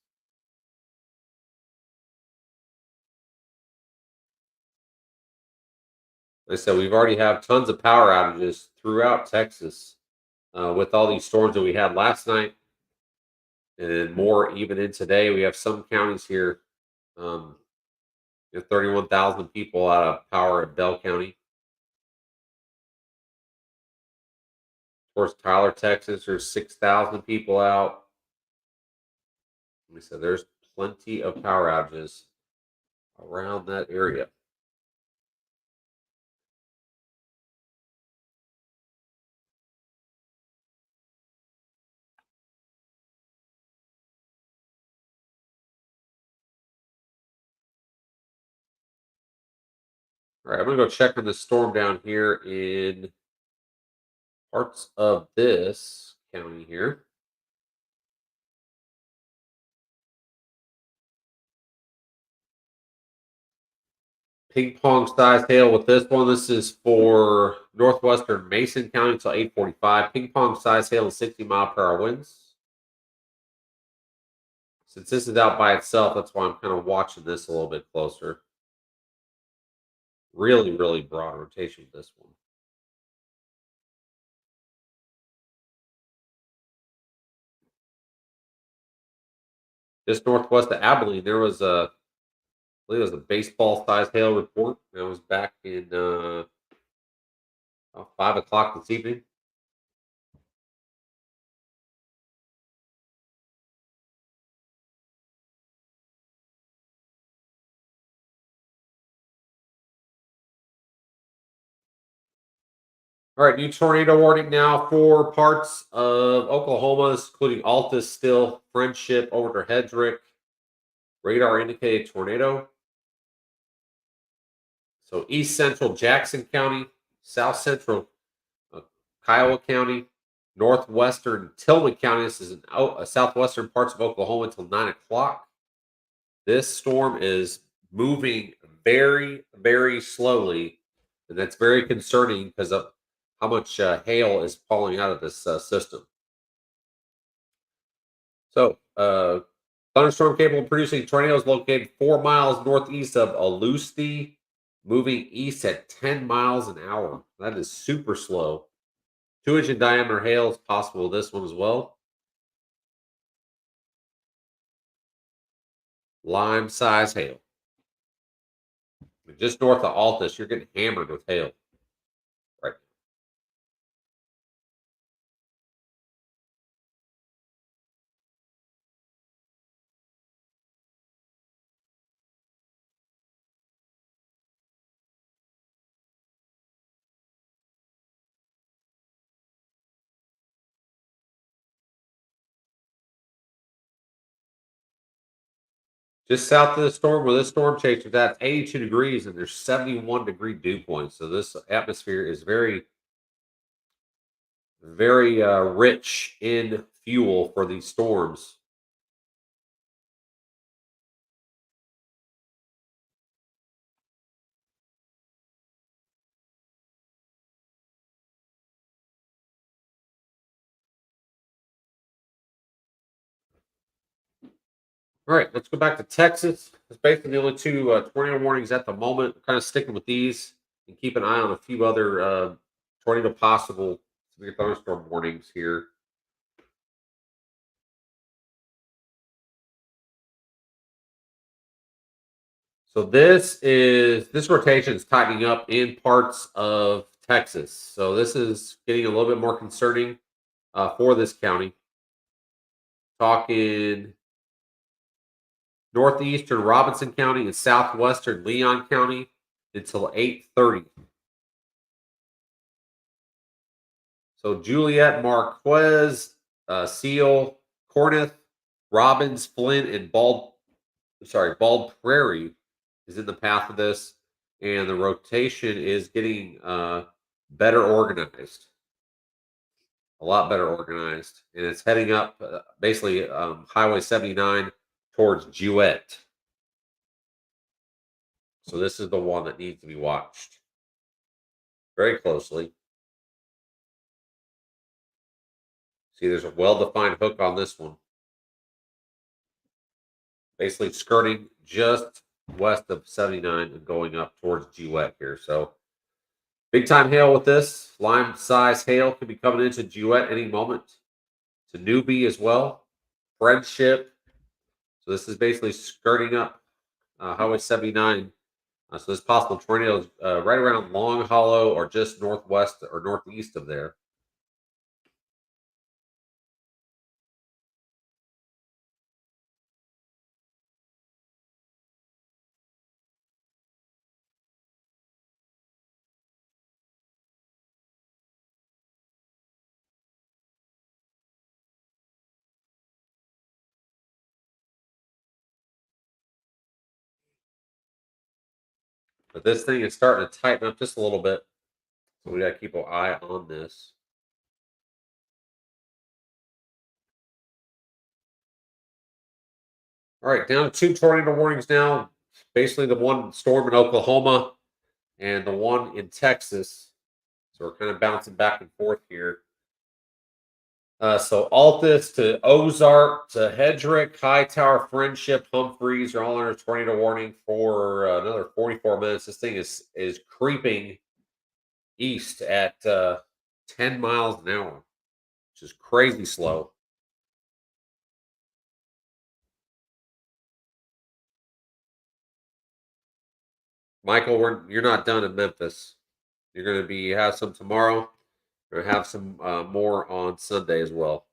Like I said, we've already have tons of power outages throughout Texas with all these storms that we had last night and more even in today. We have some counties here, 31,000 people out of power in Bell County. Of course, Tyler, Texas, there's 6,000 people out. Like I said, there's plenty of power outages around that area. All right, I'm gonna go check on the storm down here in parts of this county here. Ping pong size hail with this one. This is for northwestern Mason County until 8:45. Ping pong size hail and 60-mile-per-hour winds. Since this is out by itself, that's why I'm kind of watching this a little bit closer. Really, really broad rotation with this one. Just northwest of Abilene, there was I believe it was a baseball size hail report. That was back in about 5 o'clock this evening. All right, new tornado warning now for parts of Oklahoma, including Altus, Still, Friendship, over to Hedrick. Radar indicated tornado. So east central Jackson County, south central uh, Kiowa County, northwestern Tillman County. This is in southwestern parts of Oklahoma until 9 o'clock. This storm is moving very, very slowly, and that's very concerning because of how much hail is falling out of this system. So, thunderstorm capable of producing tornadoes located 4 miles northeast of Alusti, moving east at 10 miles an hour. That is super slow. 2 inch in diameter hail is possible with this one as well. Lime size hail. Just north of Altus, you're getting hammered with hail. Right. Just south of the storm, where this storm chaser, that's 82 degrees, and there's 71-degree dew points. So this atmosphere is very, very rich in fuel for these storms. All right, let's go back to Texas. It's basically the only two tornado warnings at the moment. We're kind of sticking with these and keep an eye on a few other tornado possible severe thunderstorm warnings here. So this rotation is tightening up in parts of Texas. So this is getting a little bit more concerning for this county. Talking northeastern Robinson County and southwestern Leon County until 8:30. So Juliet, Marquez, Seal, Corneth, Robbins, Flint, and Bald Prairie is in the path of this, and the rotation is getting better organized, a lot better organized, and it's heading up basically Highway 79 towards Jewett. So this is the one that needs to be watched very closely. See, there's a well-defined hook on this one, basically skirting just west of 79 and going up towards Jewett here. So big time hail with this. Lime size hail could be coming into Jewett any moment. To Newbie as well. Friendship. So this is basically skirting up Highway 79. So this possible tornado is right around Long Hollow or just northwest or northeast of there. But this thing is starting to tighten up just a little bit. So we got to keep an eye on this. All right, down to two tornado warnings now. basically the one storm in Oklahoma and the one in Texas. So we're kind of bouncing back and forth here. So Altus to Ozark to Hedrick, Hightower, Friendship, Humphreys are all under tornado warning for another 44 minutes. This thing is creeping east at 10 miles an hour, which is crazy slow. Michael, you're not done in Memphis. You're going to be have some tomorrow. You're going to have some more on Sunday as well.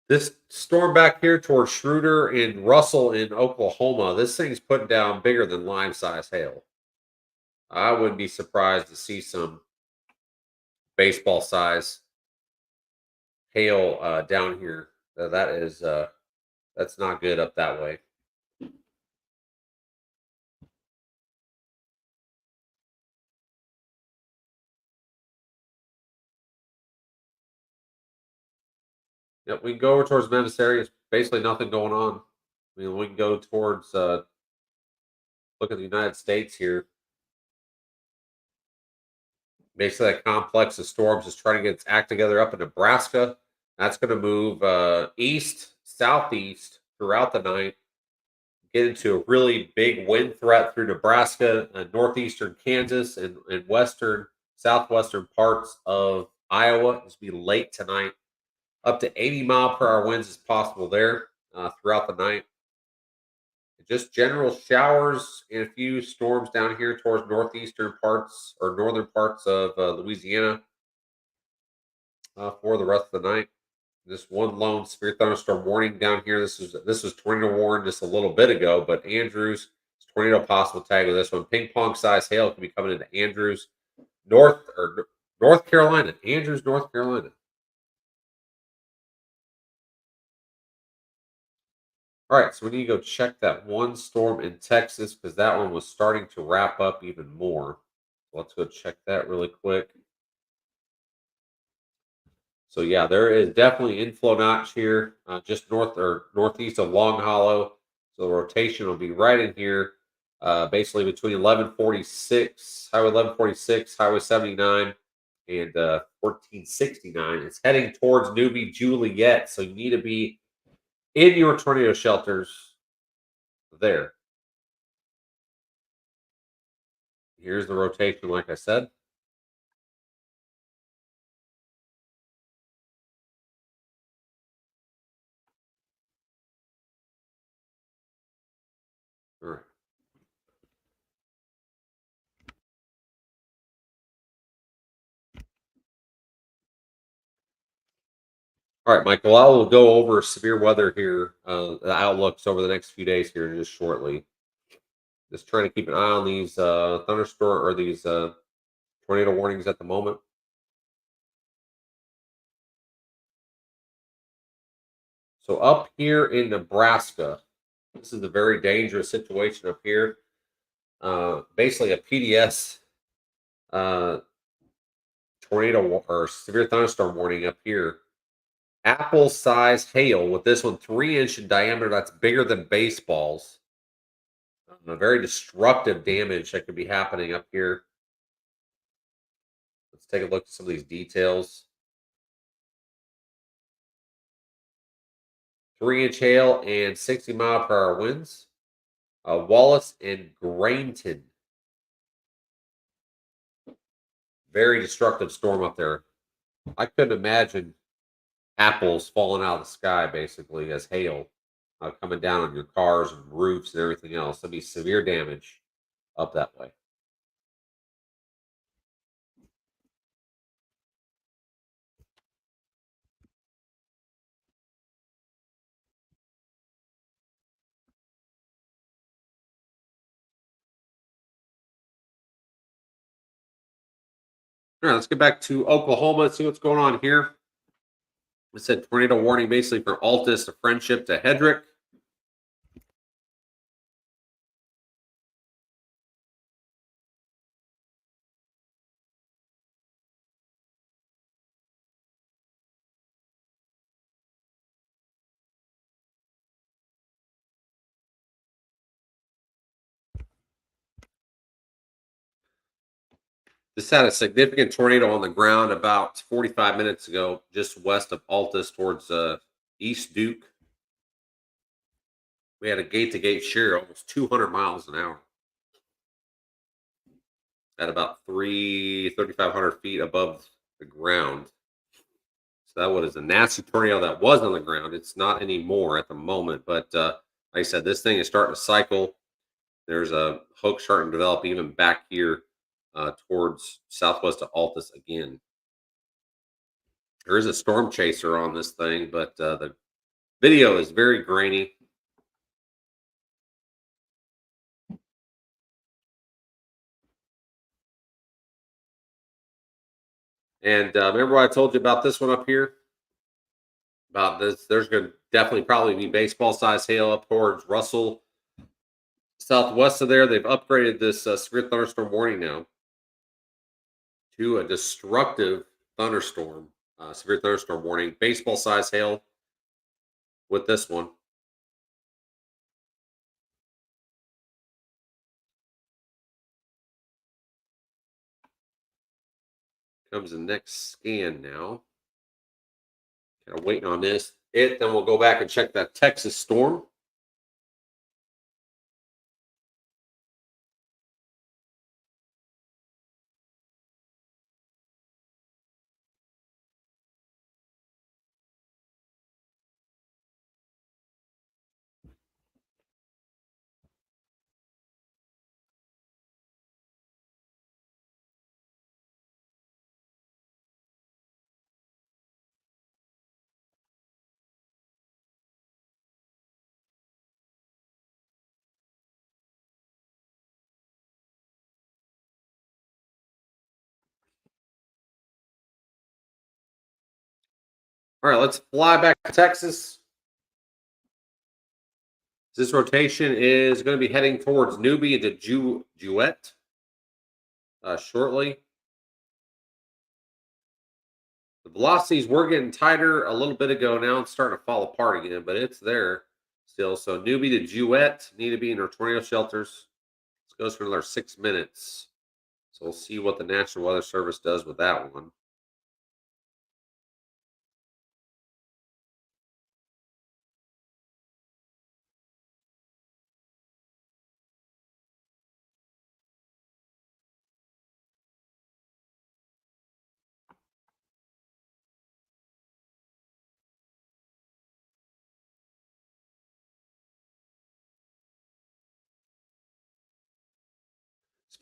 This storm back here towards Schroeder and Russell in Oklahoma, this thing's putting down bigger than lime size hail. I wouldn't be surprised to see some baseball size hail down here. That is that's not good up that way. Yep, we can go over towards Memphis area. It's basically nothing going on. I mean, we can go towards look at the United States here. Basically, that complex of storms is trying to get its act together up in Nebraska. That's going to move east, southeast throughout the night. Get into a really big wind threat through Nebraska, northeastern Kansas, and western, southwestern parts of Iowa. It's going to be late tonight. Up to 80-mile-per-hour winds is possible there throughout the night. Just general showers and a few storms down here towards northeastern parts or northern parts of Louisiana for the rest of the night. This one lone severe thunderstorm warning down here. This was tornado warned just a little bit ago, but Andrews tornado possible tag with this one. Ping pong size hail could be coming into Andrews, North Carolina. Andrews, North Carolina. All right, so we need to go check that one storm in Texas because that one was starting to wrap up even more. So let's go check that really quick. So yeah, there is definitely inflow notch here, just north or northeast of Long Hollow. So the rotation will be right in here, basically between 1146, Highway 1146, Highway 79, and 1469. It's heading towards Newbie Juliet, so you need to be in your tornado shelters there. Here's the rotation, like I said. All right. All right, Michael. I will go over severe weather here, the outlooks over the next few days here just shortly. Just trying to keep an eye on these thunderstorm or these tornado warnings at the moment. So up here in Nebraska, this is a very dangerous situation up here. Basically, a PDS uh, or severe thunderstorm warning up here. Apple size hail with this one 3-inch in diameter. That's bigger than baseballs. A very destructive damage that could be happening up here. Let's take a look at some of these details. 3-inch hail and 60-mile-per-hour winds. Wallace and Grainton. Very destructive storm up there. I couldn't imagine apples falling out of the sky basically as hail coming down on your cars and roofs and everything else. That'd be severe damage up that way. All right, let's get back to Oklahoma. See what's going on here. It said tornado warning basically from Altus to Friendship to Hedrick. This had a significant tornado on the ground about 45 minutes ago, just west of Altus towards East Duke. We had a gate to gate shear almost 200 miles an hour at about 3,500 feet above the ground. So that was a nasty tornado that was on the ground. It's not anymore at the moment, but like I said, this thing is starting to cycle. There's a hook starting to develop even back here towards southwest of Altus again. There is a storm chaser on this thing, but the video is very grainy. And remember what I told you about this one up here? About this, there's going to definitely probably be baseball size hail up towards Russell. Southwest of there, they've upgraded this severe thunderstorm warning now to a destructive thunderstorm, severe thunderstorm warning, baseball size hail with this one. Comes the next scan now. Kind of waiting on this. Then we'll go back and check that Texas storm. All right, let's fly back to Texas. This rotation is going to be heading towards Newbie into Jewett shortly. The velocities were getting tighter a little bit ago. Now it's starting to fall apart again, but it's there still. So Newbie to Jewett need to be in their tornado shelters. This goes for another 6 minutes. So we'll see what the National Weather Service does with that one.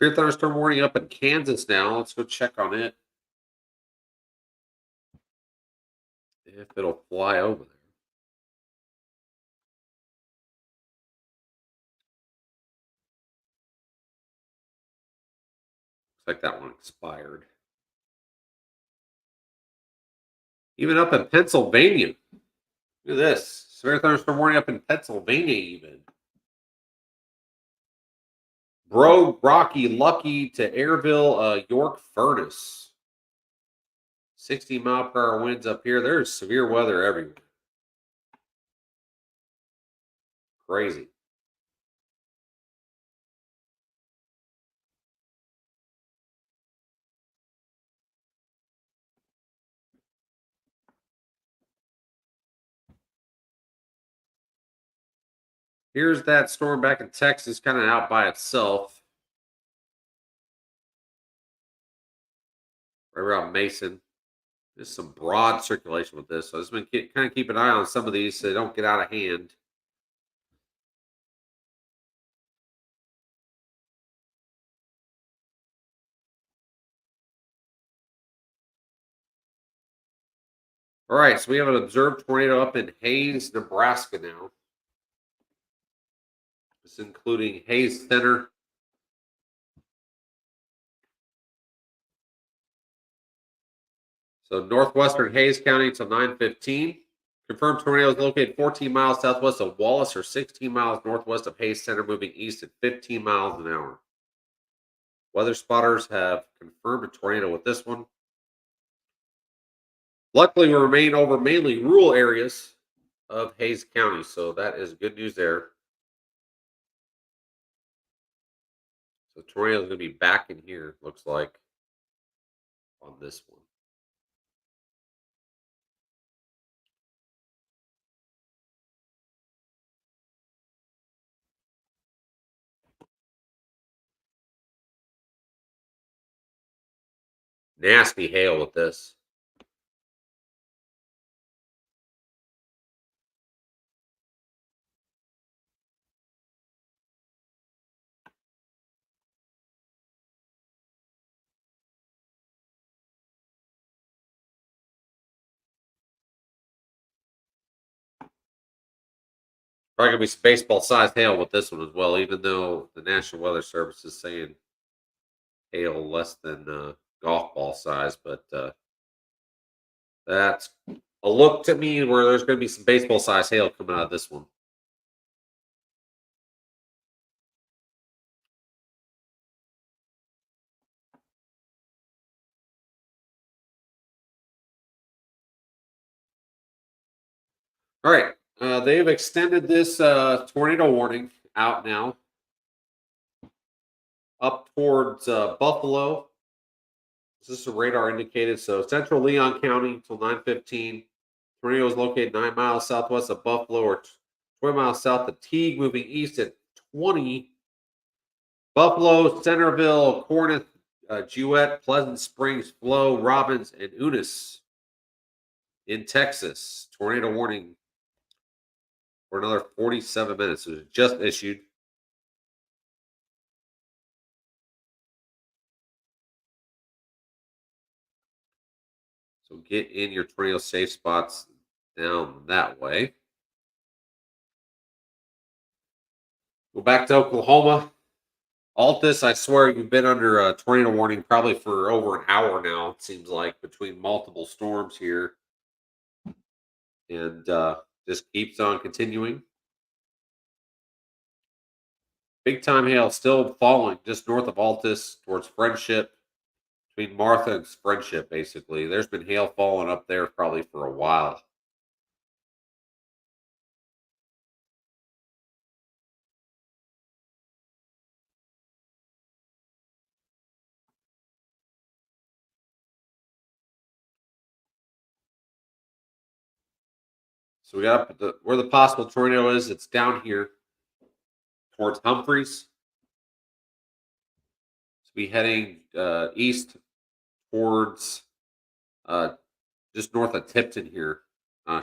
Severe thunderstorm warning up in Kansas now. Let's go check on it. If it'll fly over there. Looks like that one expired. Even up in Pennsylvania. Look at this. Severe thunderstorm warning up in Pennsylvania even. Bro, Rocky, Lucky to Airville, York Furnace. 60-mile-per-hour winds up here. There's severe weather everywhere. Crazy. Here's that storm back in Texas, kind of out by itself. Right around Mason. Just some broad circulation with this. So I've just been kind of keep an eye on some of these so they don't get out of hand. All right, so we have an observed tornado up in Hayes, Nebraska now. It's including Hayes, Center, So northwestern Hayes County until 9:15. Confirmed tornadoes located 14 miles southwest of Wallace or 16 miles northwest of Hayes Center, moving east at 15 miles an hour. Weather spotters have confirmed a tornado with this one. Luckily, we remain over mainly rural areas of Hayes County, so that is good news there. So tornado is going to be back in here, looks like, on this one. Nasty hail with this. Probably going to be some baseball sized hail with this one as well, even though the National Weather Service is saying hail less than golf ball size. But that's a look to me where there's going to be some baseball sized hail coming out of this one. All right. They've extended this tornado warning out now up towards Buffalo. This is a radar indicated. So central Leon County until 9:15. Tornado is located 9 miles southwest of Buffalo or 20 miles south of Teague, moving east at 20. Buffalo, Centerville, Corinth, Jewett, Pleasant Springs, Flo, Robbins, and Eunice in Texas. Tornado warning for another 47 minutes. It was just issued. So get in your tornado safe spots down that way. Go back to Oklahoma. Altus, I swear you've been under a tornado warning probably for over an hour now, it seems like, between multiple storms here. And just keeps on continuing. Big time hail still falling just north of Altus towards Friendship, between Martha and Friendship, basically. There's been hail falling up there probably for a while. So we got where the possible tornado is. It's down here towards Humphreys. So be heading east towards uh, just north of Tipton here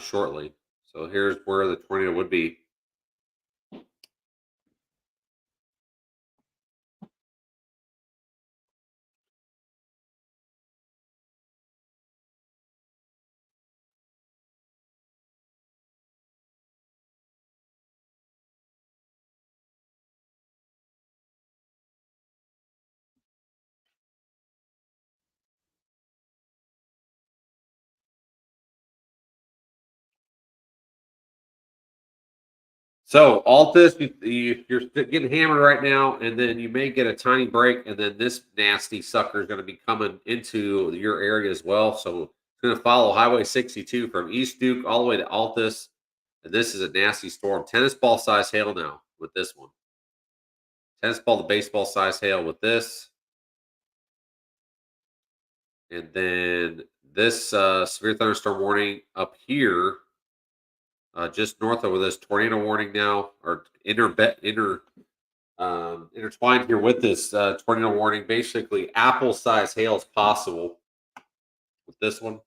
shortly. So here's where the tornado would be. So Altus, you're getting hammered right now, and then you may get a tiny break, and then this nasty sucker is going to be coming into your area as well. So it's going to follow Highway 62 from East Duke all the way to Altus, and this is a nasty storm. Tennis ball size hail now with this one. Tennis ball to baseball size hail with this, and then this severe thunderstorm warning up here, just north of this tornado warning now, or intertwined here with this tornado warning. Basically, apple size hail is possible with this one.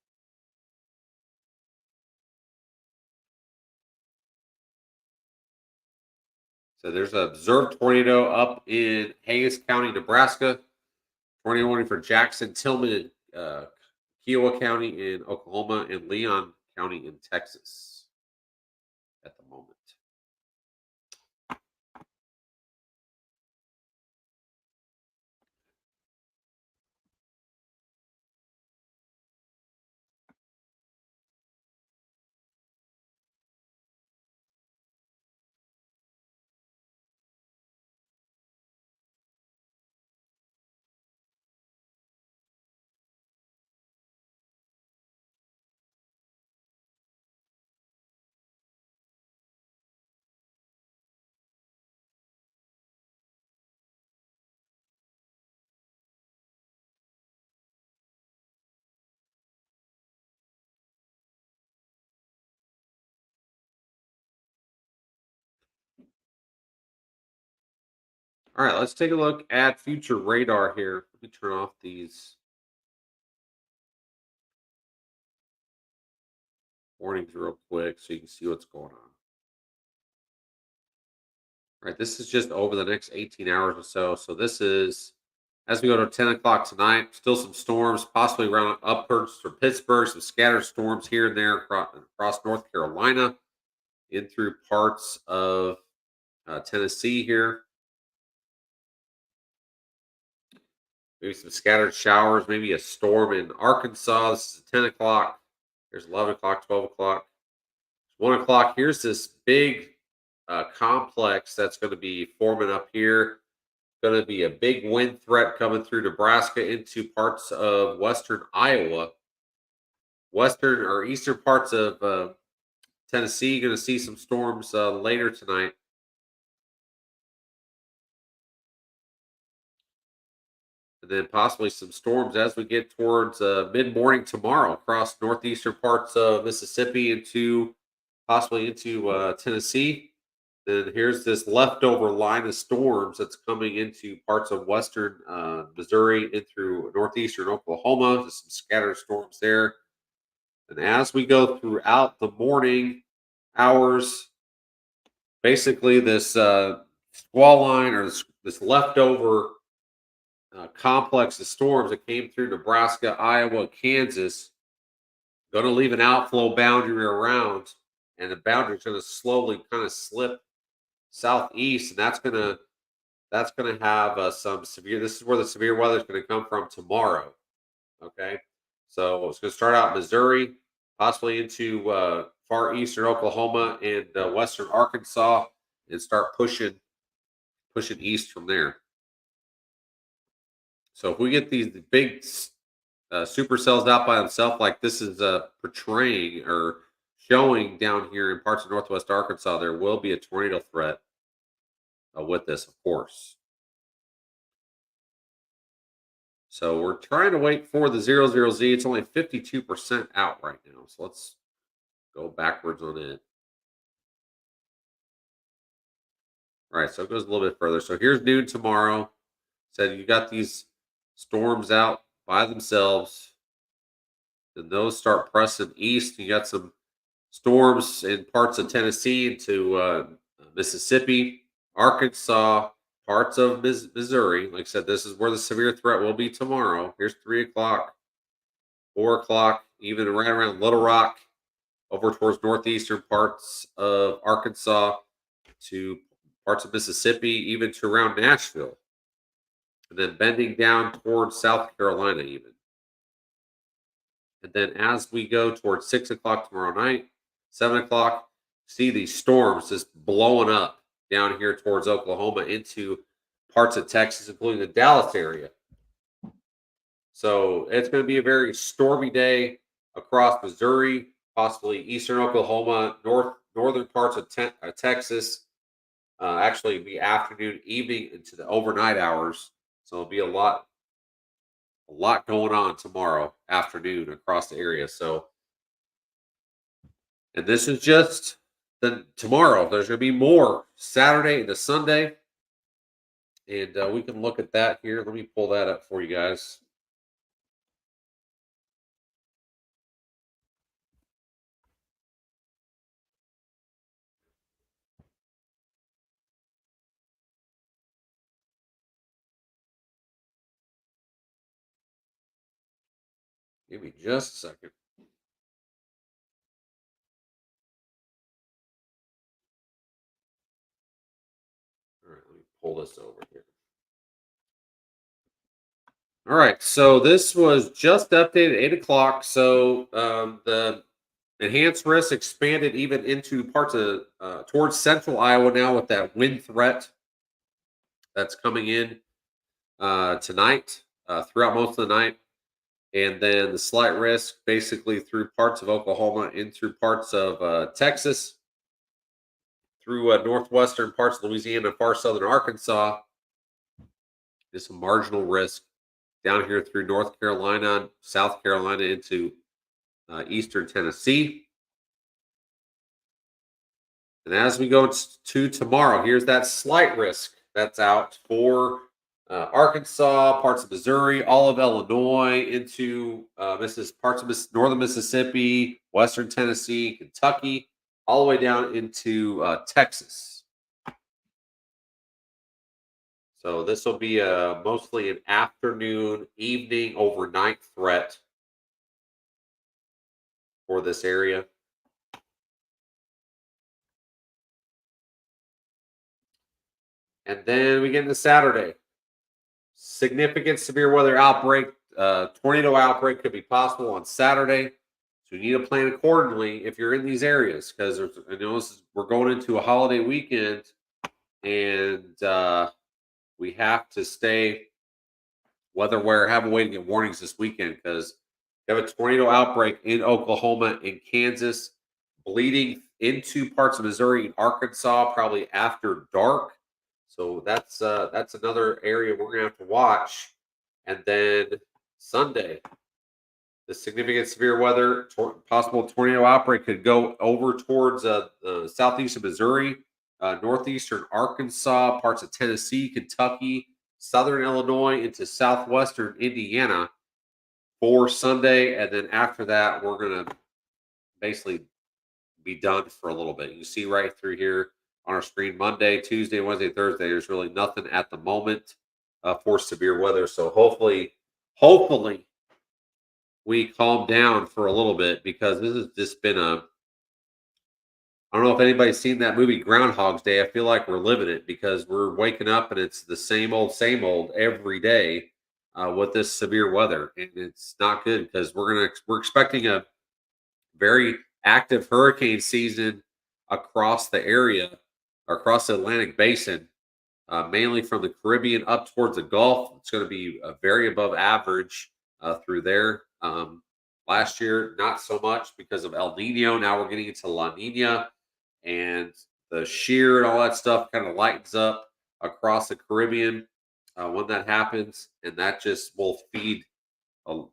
So there's an observed tornado up in Hayes County, Nebraska. Tornado warning for Jackson, Tillman, Kiowa County in Oklahoma, and Leon County in Texas at the moment. All right, let's take a look at future radar here. Let me turn off these warnings real quick so you can see what's going on. All right, this is just over the next 18 hours or so. So this is as we go to 10 o'clock tonight. Still some storms, possibly around upwards for Pittsburgh. Some scattered storms here and there across North Carolina, in through parts of Tennessee here. Maybe some scattered showers. Maybe a storm in Arkansas. This is 10 o'clock. There's 11 o'clock, 12 o'clock. 1 o'clock. Here's this big complex that's going to be forming up here. Going to be a big wind threat coming through Nebraska into parts of western Iowa, western or eastern parts of Tennessee. Going to see some storms later tonight. And then possibly some storms as we get towards mid morning tomorrow across northeastern parts of Mississippi into possibly into Tennessee. Then here's this leftover line of storms that's coming into parts of western Missouri in through northeastern Oklahoma. Just some scattered storms there. And as we go throughout the morning hours, basically this squall line or this leftover complex of storms that came through Nebraska, Iowa, Kansas, going to leave an outflow boundary around, and the boundary is going to slowly kind of slip southeast, and that's going to have some severe. This is where the severe weather is going to come from tomorrow. Okay, so it's going to start out in Missouri, possibly into far eastern Oklahoma and western Arkansas, and start pushing east from there. So if we get these big supercells out by themselves, like this is portraying or showing down here in parts of northwest Arkansas, there will be a tornado threat with this, of course. So we're trying to wait for the 00Z. It's only 52% out right now. So let's go backwards on it. All right, so it goes a little bit further. So here's noon tomorrow. Said you got these storms out by themselves. Then those start pressing east. You got some storms in parts of Tennessee into Mississippi, Arkansas, parts of Missouri. Like I said, this is where the severe threat will be tomorrow. Here's 3 o'clock, 4 o'clock, even right around Little Rock, over towards northeastern parts of Arkansas to parts of Mississippi, even to around Nashville, and then bending down towards South Carolina, even. And then as we go towards 6 o'clock tomorrow night, 7 o'clock, see these storms just blowing up down here towards Oklahoma into parts of Texas, including the Dallas area. So it's going to be a very stormy day across Missouri, possibly eastern Oklahoma, northern parts of Texas. Actually, it'll be afternoon, evening, into the overnight hours. So it'll be a lot going on tomorrow afternoon across the area. So, and this is just the tomorrow. There's going to be more Saturday into Sunday, and we can look at that here. Let me pull that up for you guys. Give me just a second. All right, let me pull this over here. All right, so this was just updated 8 o'clock. So the enhanced risk expanded even into parts of towards central Iowa now with that wind threat that's coming in tonight, throughout most of the night. And then the slight risk basically through parts of Oklahoma and through parts of Texas, through northwestern parts of Louisiana and far southern Arkansas. There's some marginal risk down here through North Carolina, South Carolina into eastern Tennessee. And as we go to tomorrow, here's that slight risk That's out for Arkansas, parts of Missouri, all of Illinois, into parts of northern Mississippi, western Tennessee, Kentucky, all the way down into Texas. So this will be mostly an afternoon, evening, overnight threat for this area. And then we get into Saturday. Significant severe weather outbreak, tornado outbreak could be possible on Saturday. So you need to plan accordingly if you're in these areas because I know we're going into a holiday weekend and we have to stay weather aware, have a way to get warnings this weekend because you have a tornado outbreak in Oklahoma and Kansas, bleeding into parts of Missouri and Arkansas probably after dark. So that's another area we're gonna have to watch. And then Sunday, the significant severe weather, possible tornado outbreak could go over towards southeast of Missouri, northeastern Arkansas, parts of Tennessee, Kentucky, southern Illinois, into southwestern Indiana for Sunday. And then after that, we're going to basically be done for a little bit. You see right through here on our screen Monday, Tuesday, Wednesday, Thursday. There's really nothing at the moment for severe weather. So hopefully, we calm down for a little bit because this has just been a. I don't know if anybody's seen that movie Groundhog's Day. I feel like we're living it because we're waking up and it's the same old every day with this severe weather, and it's not good because we're expecting a very active hurricane season across the area, across the Atlantic Basin, mainly from the Caribbean up towards the Gulf. It's going to be very above average through there. Last year, not so much because of El Nino. Now we're getting into La Nina, and the shear and all that stuff kind of lightens up across the Caribbean when that happens, and that just will feed,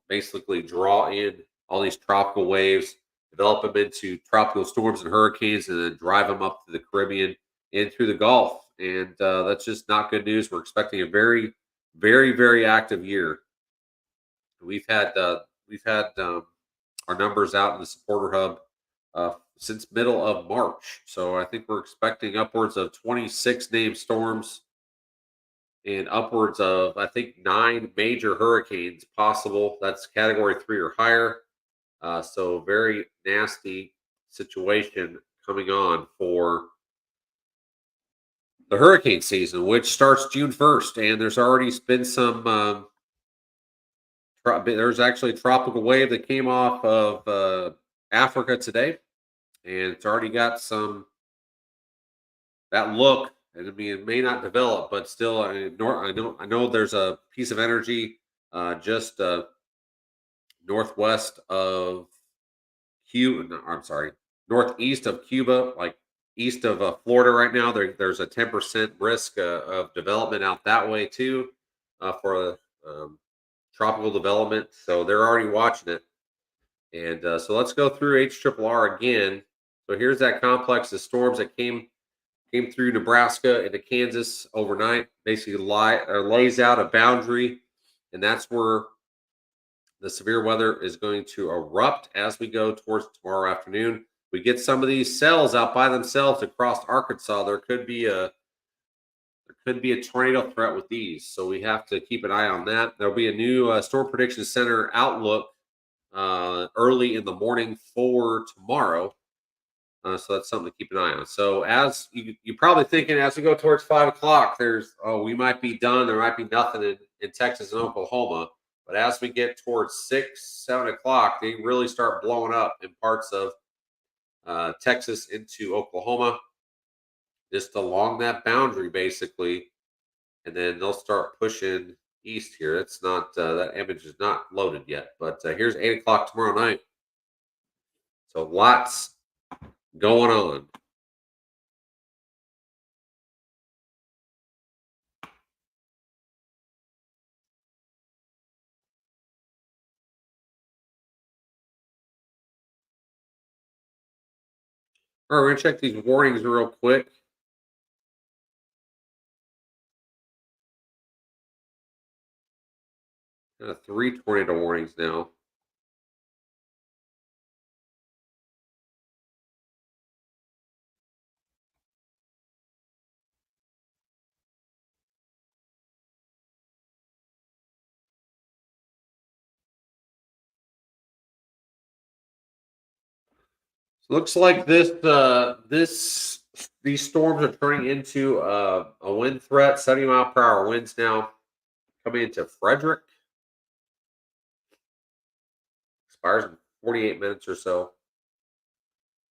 basically draw in all these tropical waves, develop them into tropical storms and hurricanes, and then drive them up to the Caribbean and through the Gulf. And that's just not good news. We're expecting a very, very, very active year. We've had our numbers out in the supporter hub since middle of March. So I think we're expecting upwards of 26 named storms and upwards of, I think, 9 major hurricanes possible. That's category 3 or higher. So very nasty situation coming on for the hurricane season, which starts June 1st. And there's already been some, there's actually a tropical wave that came off of Africa today. And it's already got some that look. And I mean, it may not develop, but still, I know there's a piece of energy just northwest of Cuba. No, I'm sorry, northeast of Cuba, like east of Florida right now. There's a 10% risk of development out that way too for tropical development. So they're already watching it. And so let's go through HRRR again. So here's that complex of storms that came through Nebraska into Kansas overnight. Basically, lays out a boundary, and that's where the severe weather is going to erupt as we go towards tomorrow afternoon. We get some of these cells out by themselves across Arkansas. There could be a tornado threat with these, so we have to keep an eye on that. There'll be a new Storm Prediction Center outlook early in the morning for tomorrow. So that's something to keep an eye on. So as you're probably thinking, as we go towards 5 o'clock, we might be done. There might be nothing in Texas and Oklahoma. But as we get towards 6, 7 o'clock, they really start blowing up in parts of Texas into Oklahoma, just along that boundary, basically. And then they'll start pushing east here. It's not that image is not loaded yet, but here's 8 o'clock tomorrow night. So lots going on. All right, we're gonna check these warnings real quick. Three tornado warnings now. So looks like these storms are turning into a wind threat. 70-mile-per-hour winds now coming into Frederick. Expires in 48 minutes or so.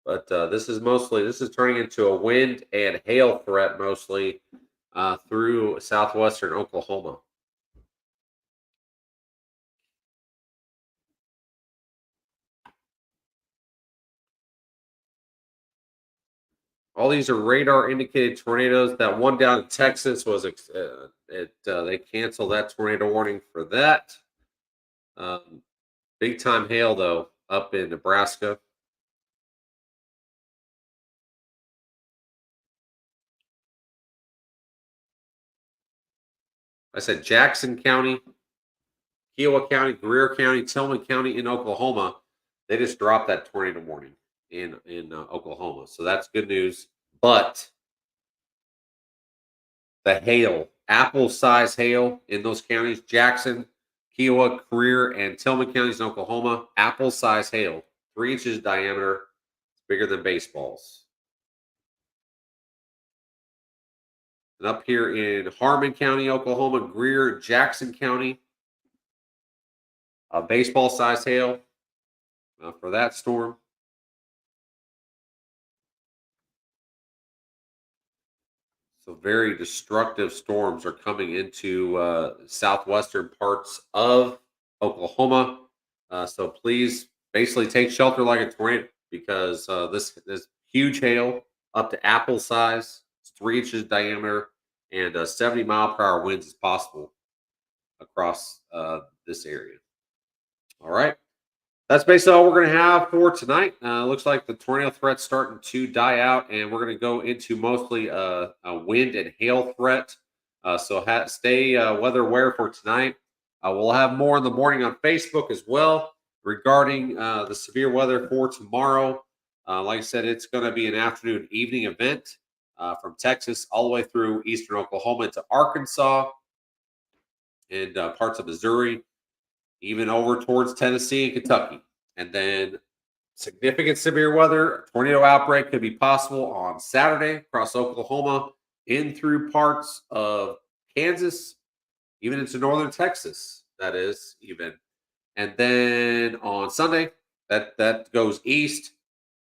But this is turning into a wind and hail threat mostly through southwestern Oklahoma. All these are radar indicated tornadoes. That one down in Texas was they canceled that tornado warning for that. Big time hail though up in Nebraska. I said Jackson County, Kiowa County, Greer County, Tillman County in Oklahoma. They just dropped that tornado warning in Oklahoma, so that's good news. But the hail, apple size hail in those counties, Jackson, Kiowa, Greer, and Tillman counties in Oklahoma, apple size hail, 3 inches diameter, bigger than baseballs. And up here in Harmon County, Oklahoma, Greer, Jackson County, baseball size hail for that storm. So very destructive storms are coming into southwestern parts of Oklahoma. So please, basically take shelter like a tornado because this huge hail up to apple size, it's 3 inches diameter, and 70-mile-per-hour winds is possible across this area. All right. That's basically all we're going to have for tonight. Looks like the tornado threat's starting to die out, and we're going to go into mostly a wind and hail threat. So stay weather aware for tonight. We'll have more in the morning on Facebook as well regarding the severe weather for tomorrow. Like I said, it's going to be an afternoon evening event from Texas all the way through eastern Oklahoma into Arkansas and parts of Missouri, even over towards Tennessee and Kentucky. And then significant severe weather, tornado outbreak could be possible on Saturday across Oklahoma, in through parts of Kansas, even into northern Texas. That is even, and then on Sunday, that goes east,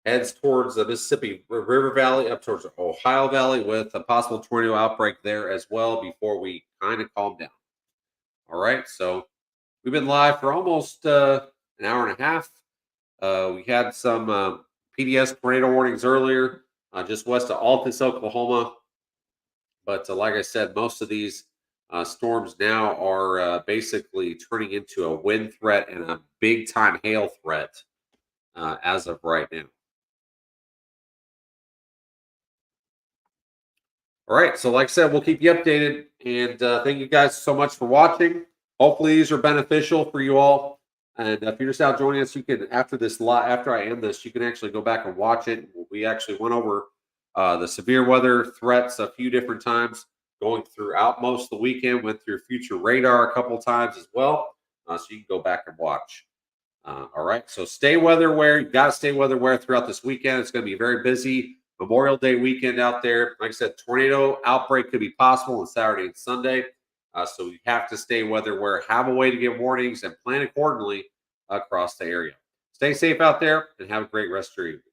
heads towards the Mississippi River Valley, up towards the Ohio Valley, with a possible tornado outbreak there as well before we kind of calm down. All right, so we've been live for almost an hour and a half. We had some PDS tornado warnings earlier, just west of Altus, Oklahoma. But like I said, most of these storms now are basically turning into a wind threat and a big time hail threat as of right now. All right. So, like I said, we'll keep you updated. And thank you guys so much for watching. Hopefully, these are beneficial for you all. And if you're just out joining us, you can after I end this, you can actually go back and watch it. We actually went over the severe weather threats a few different times, going throughout most of the weekend. Went through future radar a couple times as well, so you can go back and watch. All right, so stay weather aware. You got to stay weather aware throughout this weekend. It's going to be very busy. Memorial Day weekend out there. Like I said, tornado outbreak could be possible on Saturday and Sunday. So you have to stay weather aware, have a way to get warnings, and plan accordingly across the area. Stay safe out there and have a great rest of your evening.